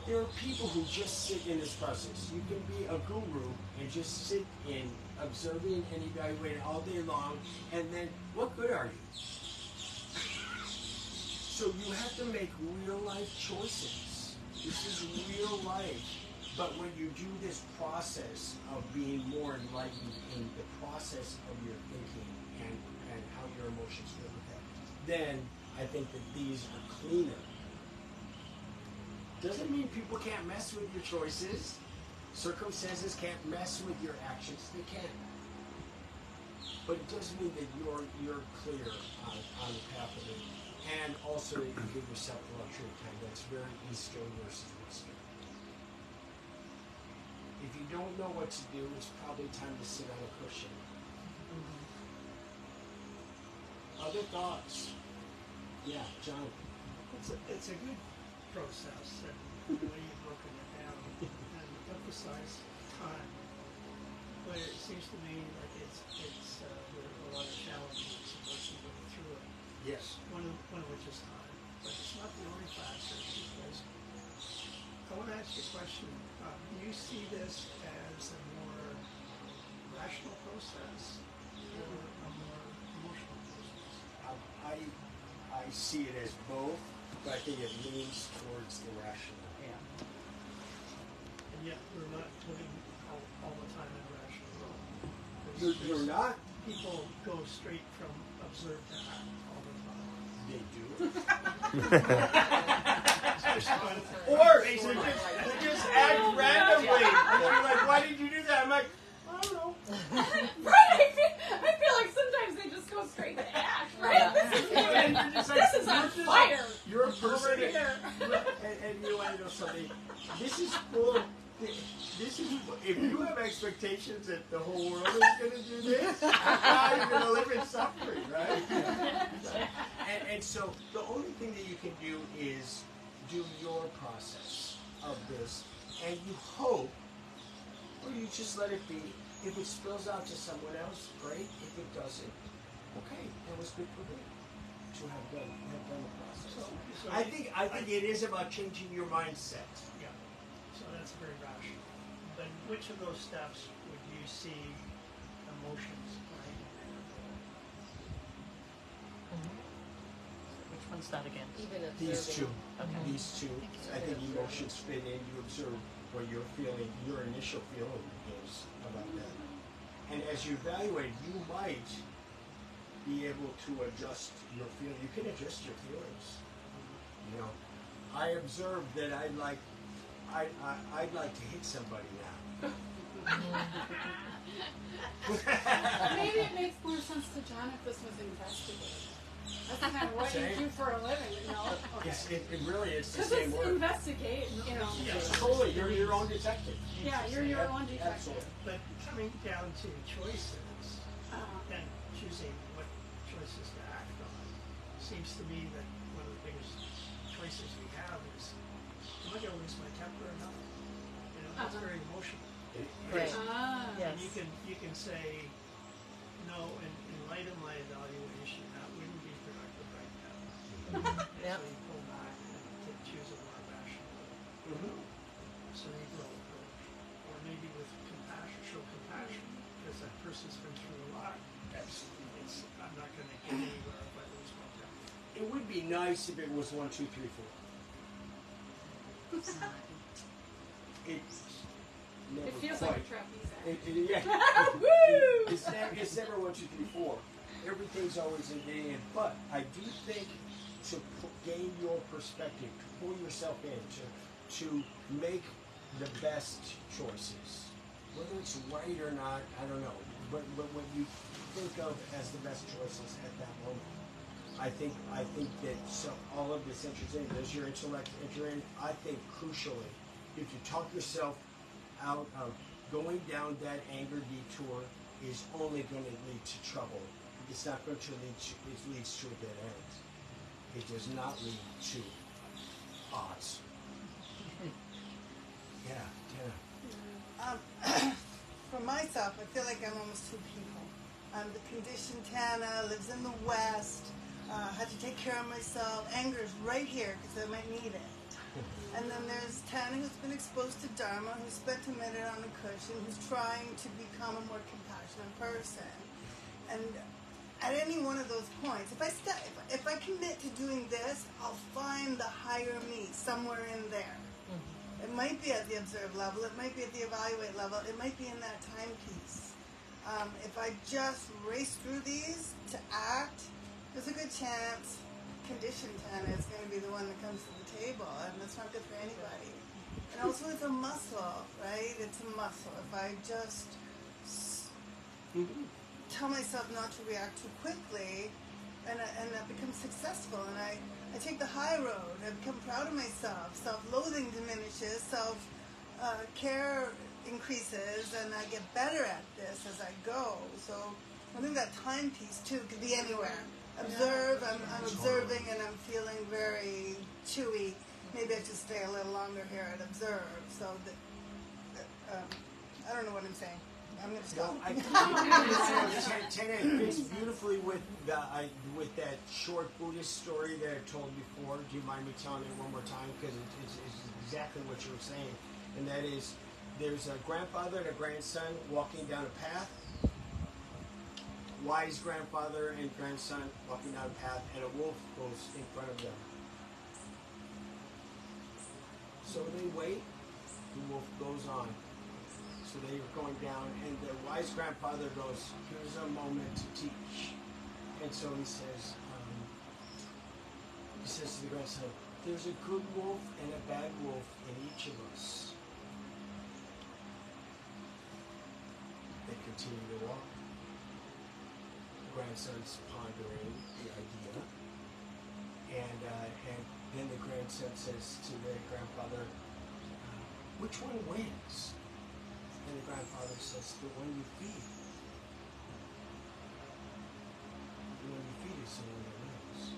there are people who just sit in this process. You can be a guru and just sit in observing and evaluating all day long, and then what good are you? So you have to make real life choices. This is real life. But when you do this process of being more enlightened in the process of your thinking and how your emotions feel with that, then I think that these are cleaner. Doesn't mean people can't mess with your choices. Circumstances can't mess with your actions. They can. but it doesn't mean that you're clear on the path of it. And also, you give yourself the luxury of time. That's very Eastern versus Western. If you don't know what to do, it's probably time to sit on a cushion. Other thoughts? Yeah, John. It's a good process, and the way you've broken it down and emphasize time. But it seems to me like it's there are a lot of challenges in going through it. Yes. One of which is time, but it's not the only factor. Because I want to ask you a question. Do you see this as a more rational process or a more emotional process? I see it as both, but I think it leans towards the rational. Yeah. And yet we're not putting all the time in rational mode. You're not? People go straight from observe to act all the time. They do. Or they just act randomly. And you're like, why did you do that? I'm like, I don't know. Right, I feel like sometimes they just go straight to act, right? This is on fire. You're a person, and you want to know something. This is full. This is if you have expectations that the whole world is going to do this, now you're going to live in suffering, right? And so the only thing that you can do is do your process of this, and you hope, or you just let it be. If it spills out to someone else, great. If it doesn't, okay, that was good for me to have done the process. So I think it is about changing your mindset. Yeah. So that's very rational. But which of those steps would you see emotions playing? Which one's that again? Even These two. Okay. These two. I think emotions fit in. You observe what you're feeling, your initial feeling is about that. And as you evaluate, you might be able to adjust your feeling. You can adjust your feelings. You know, I observed that I'd like to hit somebody now. Maybe it makes more sense to John if this was investigated. That's kind of what you do for a living, you know? It really is the Because same it's word. investigate, you know. Totally, you're your own detective. Yeah, you're your own detective. Absolutely. But coming down to choices and choosing what choices to act on, seems to me that one of the biggest choices we have is, am I going to lose my temper or not? You know, that's very emotional. Right. And Yes. you can say, no, in light of my evaluation, that wouldn't be productive right now. Yeah. So you pull back and choose a more rational, cerebral approach. Or maybe with compassion, show compassion, because that person's been through a lot. Absolutely. I'm not going to get anywhere if I lose my temper. It would be nice if it was 1, 2, 3, 4. It's never It feels quite. like a trapeze act. It's never 1, 2, 3, 4. Everything's always in the end. But I do think to gain your perspective, to pull yourself in, to make the best choices, whether it's right or not, I don't know. But what you think of as the best choices at that moment. I think that all of this enters in. Does your intellect enter in? I think crucially, if you talk yourself out of going down that anger detour, is only going to lead to trouble. It's not going to lead to. It leads to a dead end. It does not lead to odds. Yeah. For myself, I feel like I'm almost two people. I'm the conditioned Tana, lives in the West, had to take care of myself. Anger is right here because I might need it. And then there's Tana who's been exposed to Dharma, who spent a minute on a cushion, who's trying to become a more compassionate person. And at any one of those points, if I commit to doing this, I'll find the higher me somewhere in there. It might be at the observe level, it might be at the evaluate level, it might be in that timepiece. If I just race through these to act, there's a good chance conditioned Tana is going to be the one that comes to the table, and that's not good for anybody. And also it's a muscle, right? It's a muscle. If I just tell myself not to react too quickly, and I become successful, and I take the high road. I become proud of myself. Self-loathing diminishes. Self-care increases, and I get better at this as I go. So I think that time piece too could be anywhere. Observe. I'm observing, and I'm feeling very chewy. Maybe I should stay a little longer here and observe. So that I don't know what I'm saying. I'm going to stop. Tana, it fits beautifully with that short Buddhist story that I told before. Do you mind me telling it one more time? Because it's exactly what you were saying. And that is, there's a grandfather and a grandson walking down a path. Wise grandfather and grandson walking down a path, and a wolf goes in front of them. So they wait. The wolf goes on. So they are going down, and the wise grandfather goes, here's a moment to teach. And so he says to the grandson, there's a good wolf and a bad wolf in each of us. They continue to walk. The grandson's pondering the idea. And then the grandson says to the grandfather, which one wins? And the grandfather says, the one you feed. The one you feed is the one that wins.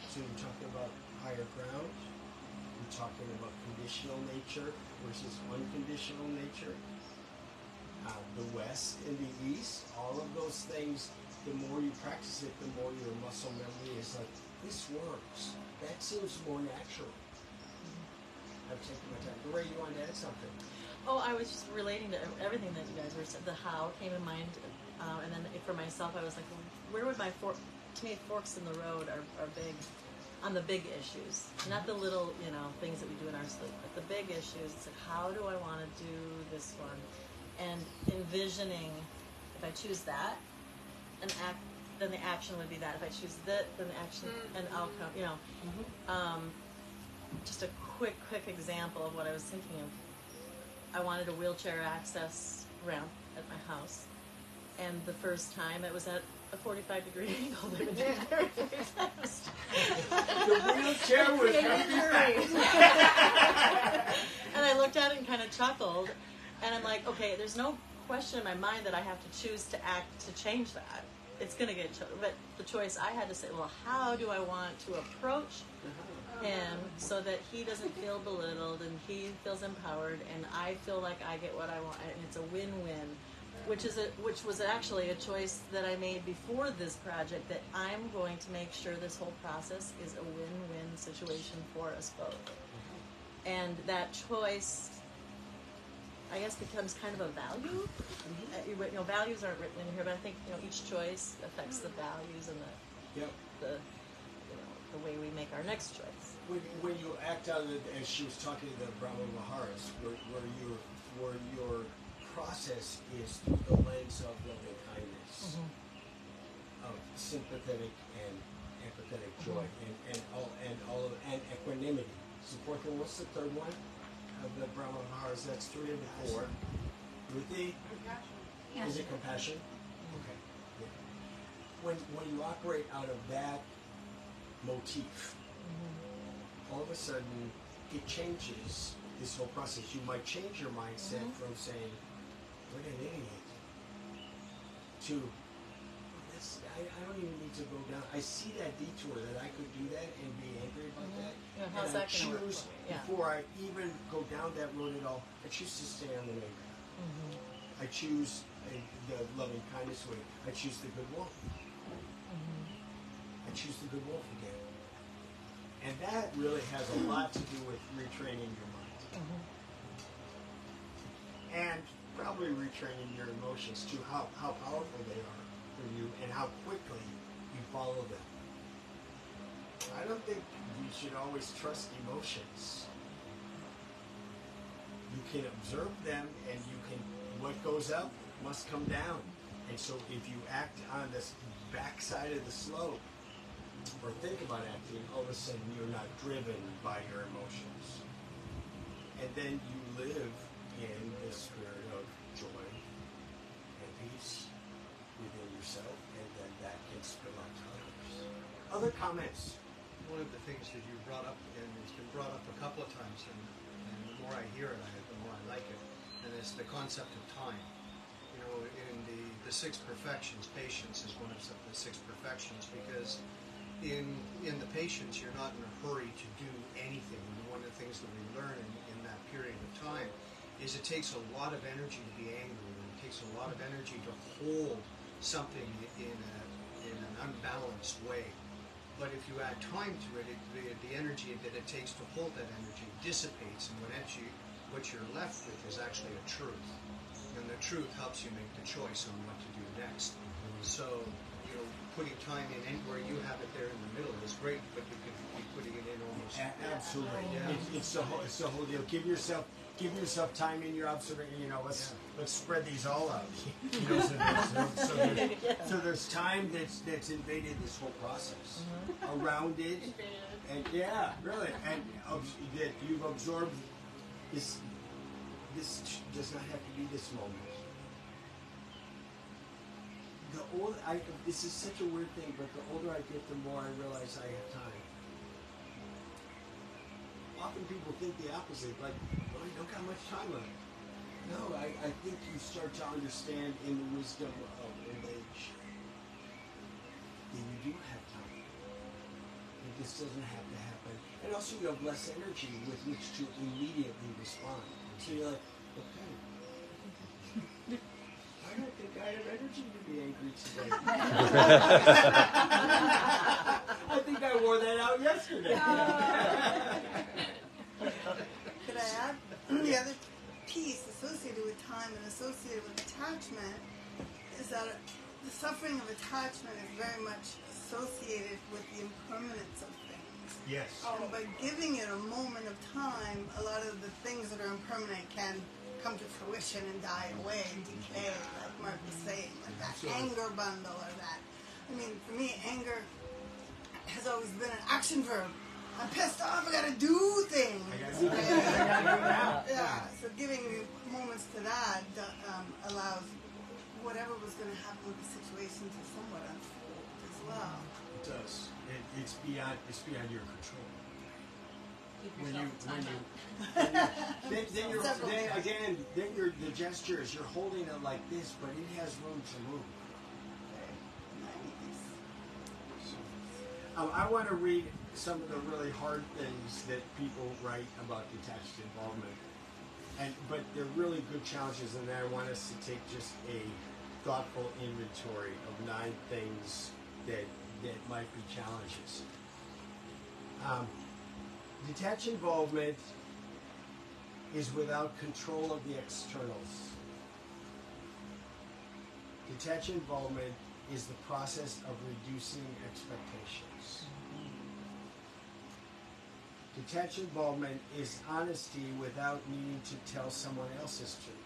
So you're talking about higher ground. You're talking about conditional nature versus unconditional nature. The West and the East, all of those things, the more you practice it, the more your muscle memory is like, this works. That seems more natural. I'm taking my time. Ray, you want to add something? Oh, I was just relating to everything that you guys were saying. The how came in mind, and then for myself, I was like, well, where would my fork? To me, forks in the road are big, on the big issues, not the little things that we do in our sleep, but the big issues. It's like, how do I want to do this one? And envisioning, if I choose that, then the action would be that. If I choose that, then the action and outcome. Just a quick example of what I was thinking of. I wanted a wheelchair access ramp at my house, and the first time it was at a 45-degree angle. They were doing very, very fast. The wheelchair was And I looked at it and kind of chuckled, and I'm like, okay, there's no question in my mind that I have to choose to act to change that. It's going to get but the choice I had to say, well, how do I want to approach him so that he doesn't feel belittled and he feels empowered and I feel like I get what I want, and it's a win-win, which was actually a choice that I made before this project, that I'm going to make sure this whole process is a win-win situation for us both. And that choice, I guess, becomes kind of a value. Values aren't written in here, but I think each choice affects the values and the way we make our next choice. When you act out of it, as she was talking to the Brahma Maharas, where your process is through the lens of loving kindness, of sympathetic and empathetic joy, and equanimity. So fourth one, what's the third one of the Brahma Maharas? That's 3 of the 4. Ruthie? Compassion. Is it compassion? Okay. Yeah. When you operate out of that motif, all of a sudden it changes this whole process. You might change your mindset from saying, what an idiot, to, I don't even need to go down. I see that detour that I could do that and be angry about that. How's and I that gonna work choose, for me? before I even go down that road at all, I choose to stay on the main path. I choose the loving kindness way. I choose the good wolf. I choose the good wolf again. And that really has a lot to do with retraining your mind. And probably retraining your emotions to how powerful they are for you and how quickly you follow them. I don't think you should always trust emotions. You can observe them, and what goes up must come down. And so if you act on this backside of the slope, or think about acting, all of a sudden you're not driven by your emotions. And then you live in the spirit of joy and peace within yourself, and then that can spill out to others. Other comments? One of the things that you brought up, and it's been brought up a couple of times, and the more I hear it, the more I like it, and it's the concept of time. You know, in the six perfections, patience is one of the six perfections, because in the patience, you're not in a hurry to do anything. And one of the things that we learn in that period of time is it takes a lot of energy to be angry, and it takes a lot of energy to hold something in an unbalanced way. But if you add time to it, the energy that it takes to hold that energy dissipates, and what you're left with is actually a truth. And the truth helps you make the choice on what to do next. So, you know, putting time in anywhere you have it there in the middle is great, but you could be putting it in almost. Absolutely. Yeah. It's the whole deal. Give yourself time in your observation. You know, let's spread these all out. You know, so there's time that's invaded this whole process around it, and really, and that you've absorbed this. This does not have to be this moment. This is such a weird thing, but the older I get, the more I realize I have time. Often people think the opposite, like, well, I don't got much time left. No, I think you start to understand in the wisdom of old age that you do have time. And this doesn't have to happen. And also you have less energy with which to immediately respond. So you're like, okay, I don't think I have energy to be angry today. I think I wore that out yesterday. Could I add? The other piece associated with time and associated with attachment is that the suffering of attachment is very much associated with the impermanence of things. Yes. And by giving it a moment of time, a lot of the things that are impermanent can come to fruition and die away and decay, like Mark was saying, like that anger bundle or that. I mean, for me, anger has always been an action verb. I'm pissed off, I gotta do things. Yeah, so giving moments to that allows whatever was going to happen with the situation to somewhat unfold as well. It does. It's beyond your control. The gesture is you're holding it like this, but it has room to move. I want to read some of the really hard things that people write about detached involvement, but they're really good challenges, and I want us to take just a thoughtful inventory of 9 things that might be challenges. Detached involvement is without control of the externals. Detached involvement is the process of reducing expectations. Detached involvement is honesty without needing to tell someone else's truth.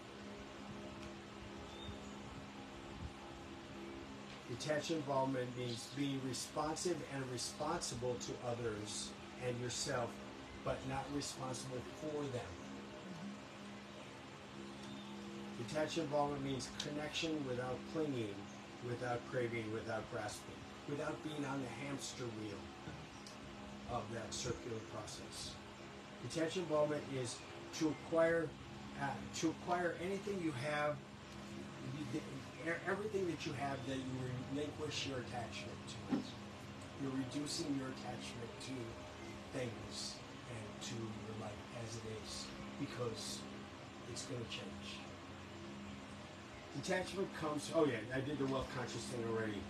Detached involvement means being responsive and responsible to others and yourself, but not responsible for them. Detached involvement means connection without clinging, without craving, without grasping, without being on the hamster wheel of that circular process. Detached involvement is to acquire anything you have, everything that you have, that you relinquish your attachment to it. You're reducing your attachment to things and to your life as it is, because it's going to change. Detachment comes, I did the wealth conscious thing already.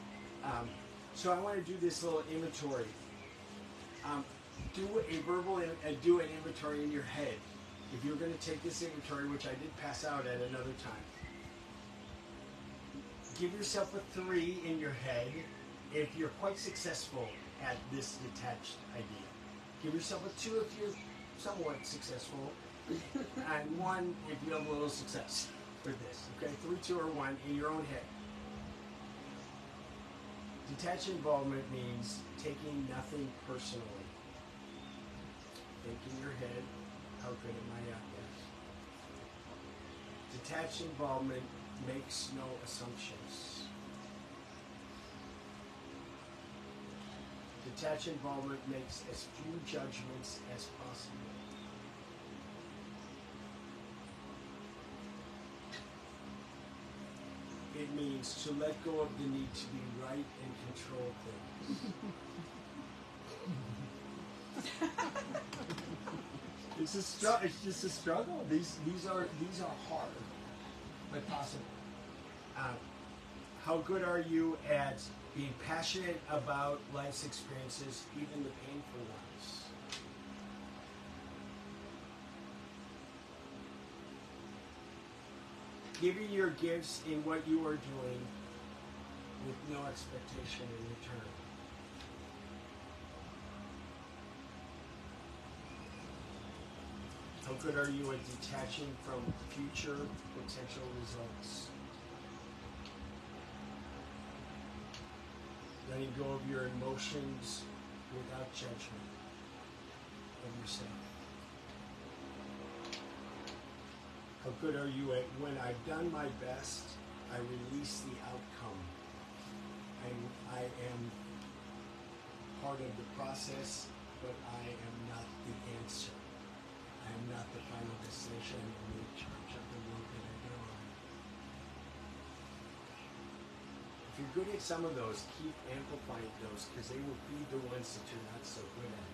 So I want to do this little inventory. Do an inventory in your head. If you're going to take this inventory, which I did pass out at another time, give yourself a 3 in your head if you're quite successful at this detached idea. Give yourself a 2 if you're somewhat successful, and 1 if you have a little success with this. Okay, 3, 2, or 1 in your own head. Detached involvement means taking nothing personally. Think in your head, how good am I at this? Detached involvement makes no assumptions. Detached involvement makes as few judgments as possible. It means to let go of the need to be right and control things. It's just a struggle. These are hard, but possible. How good are you at being passionate about life's experiences, even the painful ones? Giving your gifts in what you are doing with no expectation in return. How good are you at detaching from future potential results? Letting go of your emotions without judgment of yourself. How good are you at when I've done my best, I release the outcome. I am part of the process, but I am not the answer. I am not the final destination. I'm in charge of the road that I go on. If you're good at some of those, keep amplifying those, because they will be the ones that you're not so good at.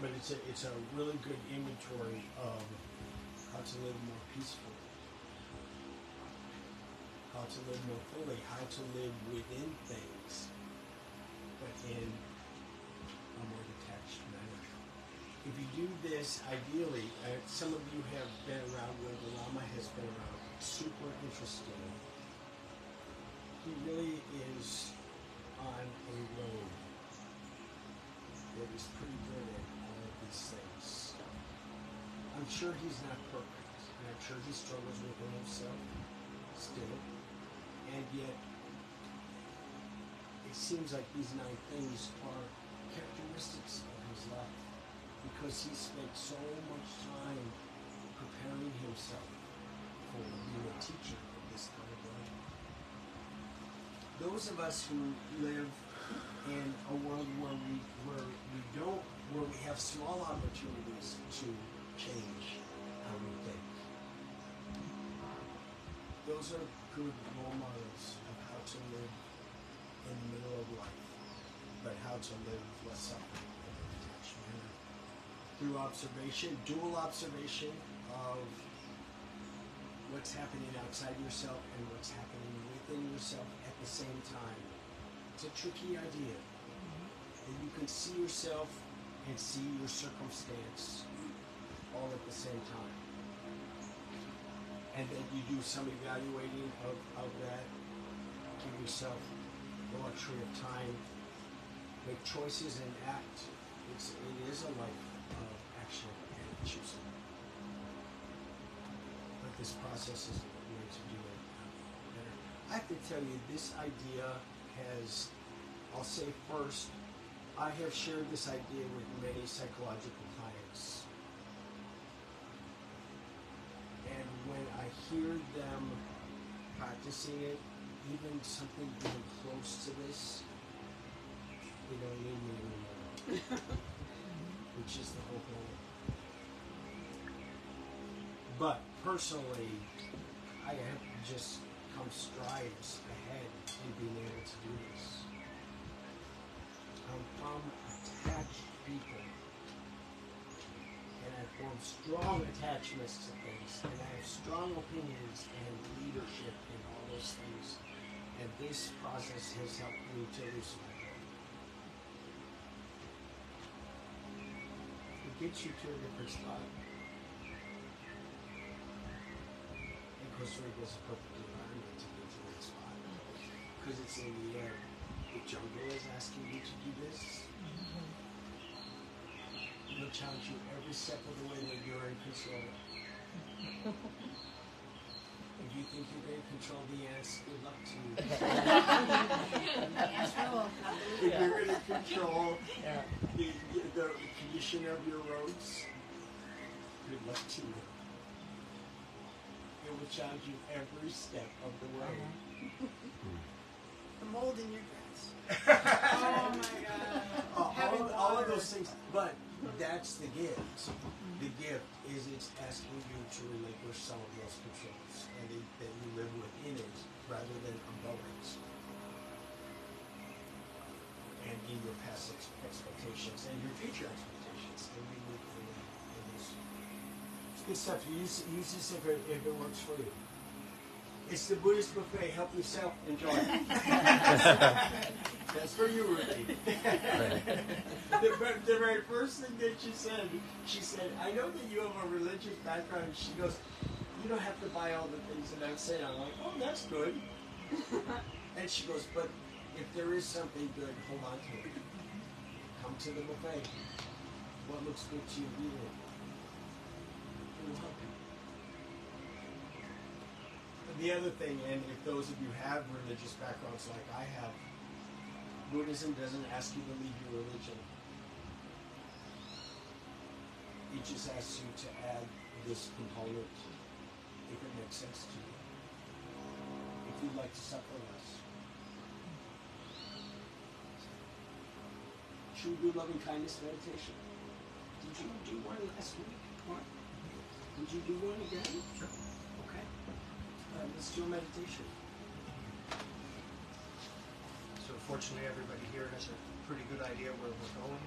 But it's a really good inventory of how to live more peacefully, how to live more fully, how to live within things, but in a more detached manner. If you do this, ideally, some of you have been around when the Lama has been around. Super interesting. He really is on a road that is pretty good at all of these things. I'm sure he's not perfect, and I'm sure he struggles within himself still, and yet it seems like these 9 things are characteristics of his life, because he spent so much time preparing himself for being a teacher of this kind of life. Those of us who live in a world where we have small opportunities to change how we think, those are good role models of how to live in the middle of life, but how to live less suffering in a detached manner. Through observation, dual observation of what's happening outside yourself and what's happening within yourself at the same time. It's a tricky idea. That you can see yourself and see your circumstance all at the same time. And then you do some evaluating of that. Give yourself the luxury of time. Make choices and act. It is a life of action and choosing. But this process is a way to do it better. I have to tell you, this idea has, I'll say first, I have shared this idea with many psychological clients. And when I hear them practicing it, even something being close to this, they don't need me anymore. Which is the whole point. But personally, I have just come strides ahead in being able to do this. I'm from attached people, and I form strong attachments to things, and I have strong opinions and leadership in all those things, and this process has helped me to loosen my grip. It gets you to a different spot. And Costa Rica is a perfect environment to get to that spot, because it's in the air. The jungle is asking you to do this. They'll challenge you every step of the way that you're in control. If you think you're going to control the ants, good luck to you. If you're going to control the condition of your roads, good luck to you. It will challenge you every step of the way. The mold in your grass. months. Oh my God. all of those things, but that's the gift. The gift is it's asking you to relinquish some of those controls and that you live within it rather than above it. And in your past expectations and your future expectations, and we live in this. It's good stuff. Use this if it works for you. It's the Buddhist buffet. Help yourself. Enjoy. That's for you, Ruthie. The very first thing that she said, I know that you have a religious background. And she goes, you don't have to buy all the things that I'm saying. I'm like, oh, that's good. And she goes, but if there is something good, hold on to it. Come to the buffet. What looks good to you, eat it. It will help you. The other thing, and if those of you have religious backgrounds like I have, Buddhism doesn't ask you to leave your religion. It just asks you to add this component if it makes sense to you. If you'd like to suffer less. Should we do loving kindness meditation? Did you do one last week? What? Would you do one again? Sure. Okay. Let's do a meditation. So fortunately, everybody here has a pretty good idea where we're going.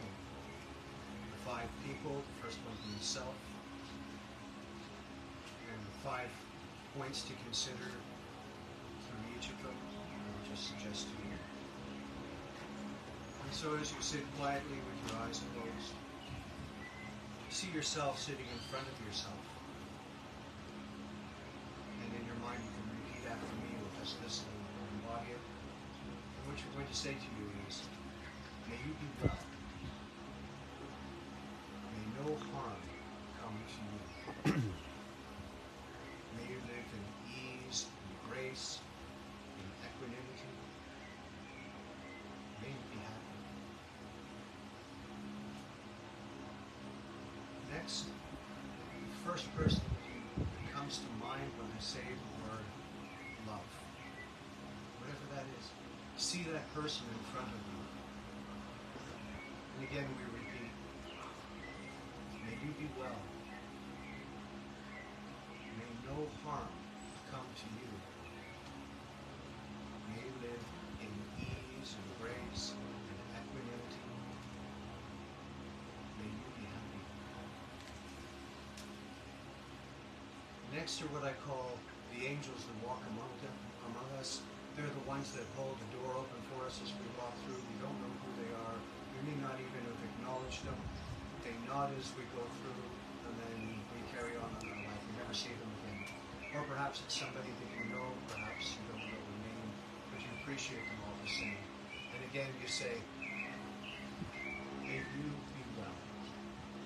The 5 people, the first one being self, and the 5 points to consider through each of them. I'll just suggest to you. And so as you sit quietly with your eyes closed, see yourself sitting in front of yourself. And in your mind you can repeat after me with just listening and embody it. And what you're going to say to you is, may you be well. May no harm come to you. May you live in ease and grace and equanimity. May you be happy. Next, the first person that comes to mind when I say the word love, whatever that is, see that person in front of you. And again we repeat, may you be well. May no harm come to you. May you live in ease and grace and equanimity. May you be happy. Next are what I call the angels that walk among us. They're the ones that hold the door open for us as we walk through. We don't know who they are. We may not even have acknowledged them. They nod as we go through, and then we carry on in our life. We never see them again. Or perhaps it's somebody that you know, perhaps you don't know their name, but you appreciate them all the same. And again you say, may you be well.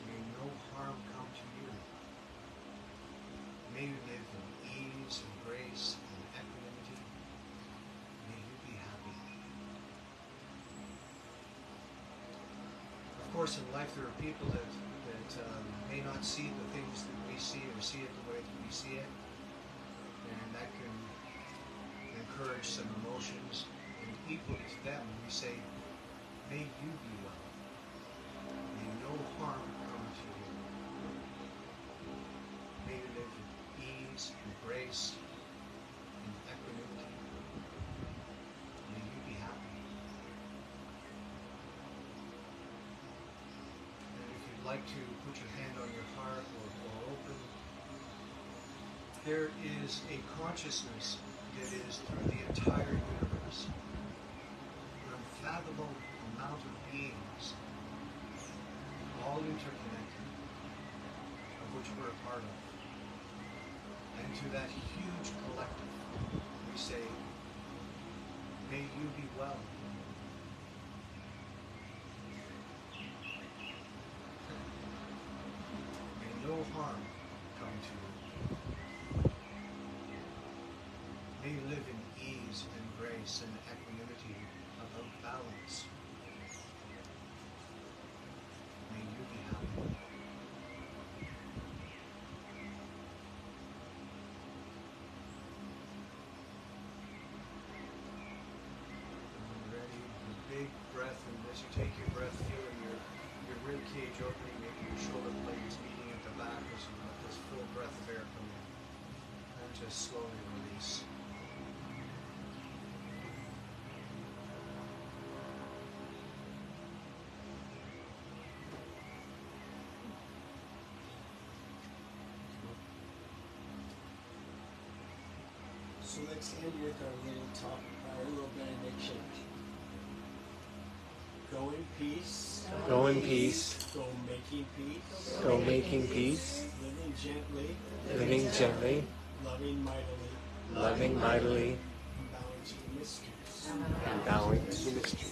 May no harm come to you. May you live in ease and grace and equanimity. May you be happy. Of course, in life there are people that may not see the things that we see or see it the way that we see it. And that can encourage some emotions. And equally to them, we say, may you be well. May no harm come to you. May you live in ease and grace and equanimity. May you be happy. And if you'd like to put your hand on your heart or open, there is a consciousness that is through the entire universe. An unfathomable amount of beings, all interconnected, of which we're a part of. And to that huge collective, we say, may you be well. May no harm come to you. May you live in ease and grace and equanimity about balance. May you be happy. When you're take your breath, feeling your rib cage opening, maybe your shoulder blades meeting at the back as you let this full breath of air come in. And just slowly release. So let's end with our little benediction. Go in peace. Go in peace. Go making peace. Go making peace. Living gently. Living gently. Loving mightily. Loving mightily. And bowing to the mysteries. And bowing to the mystery.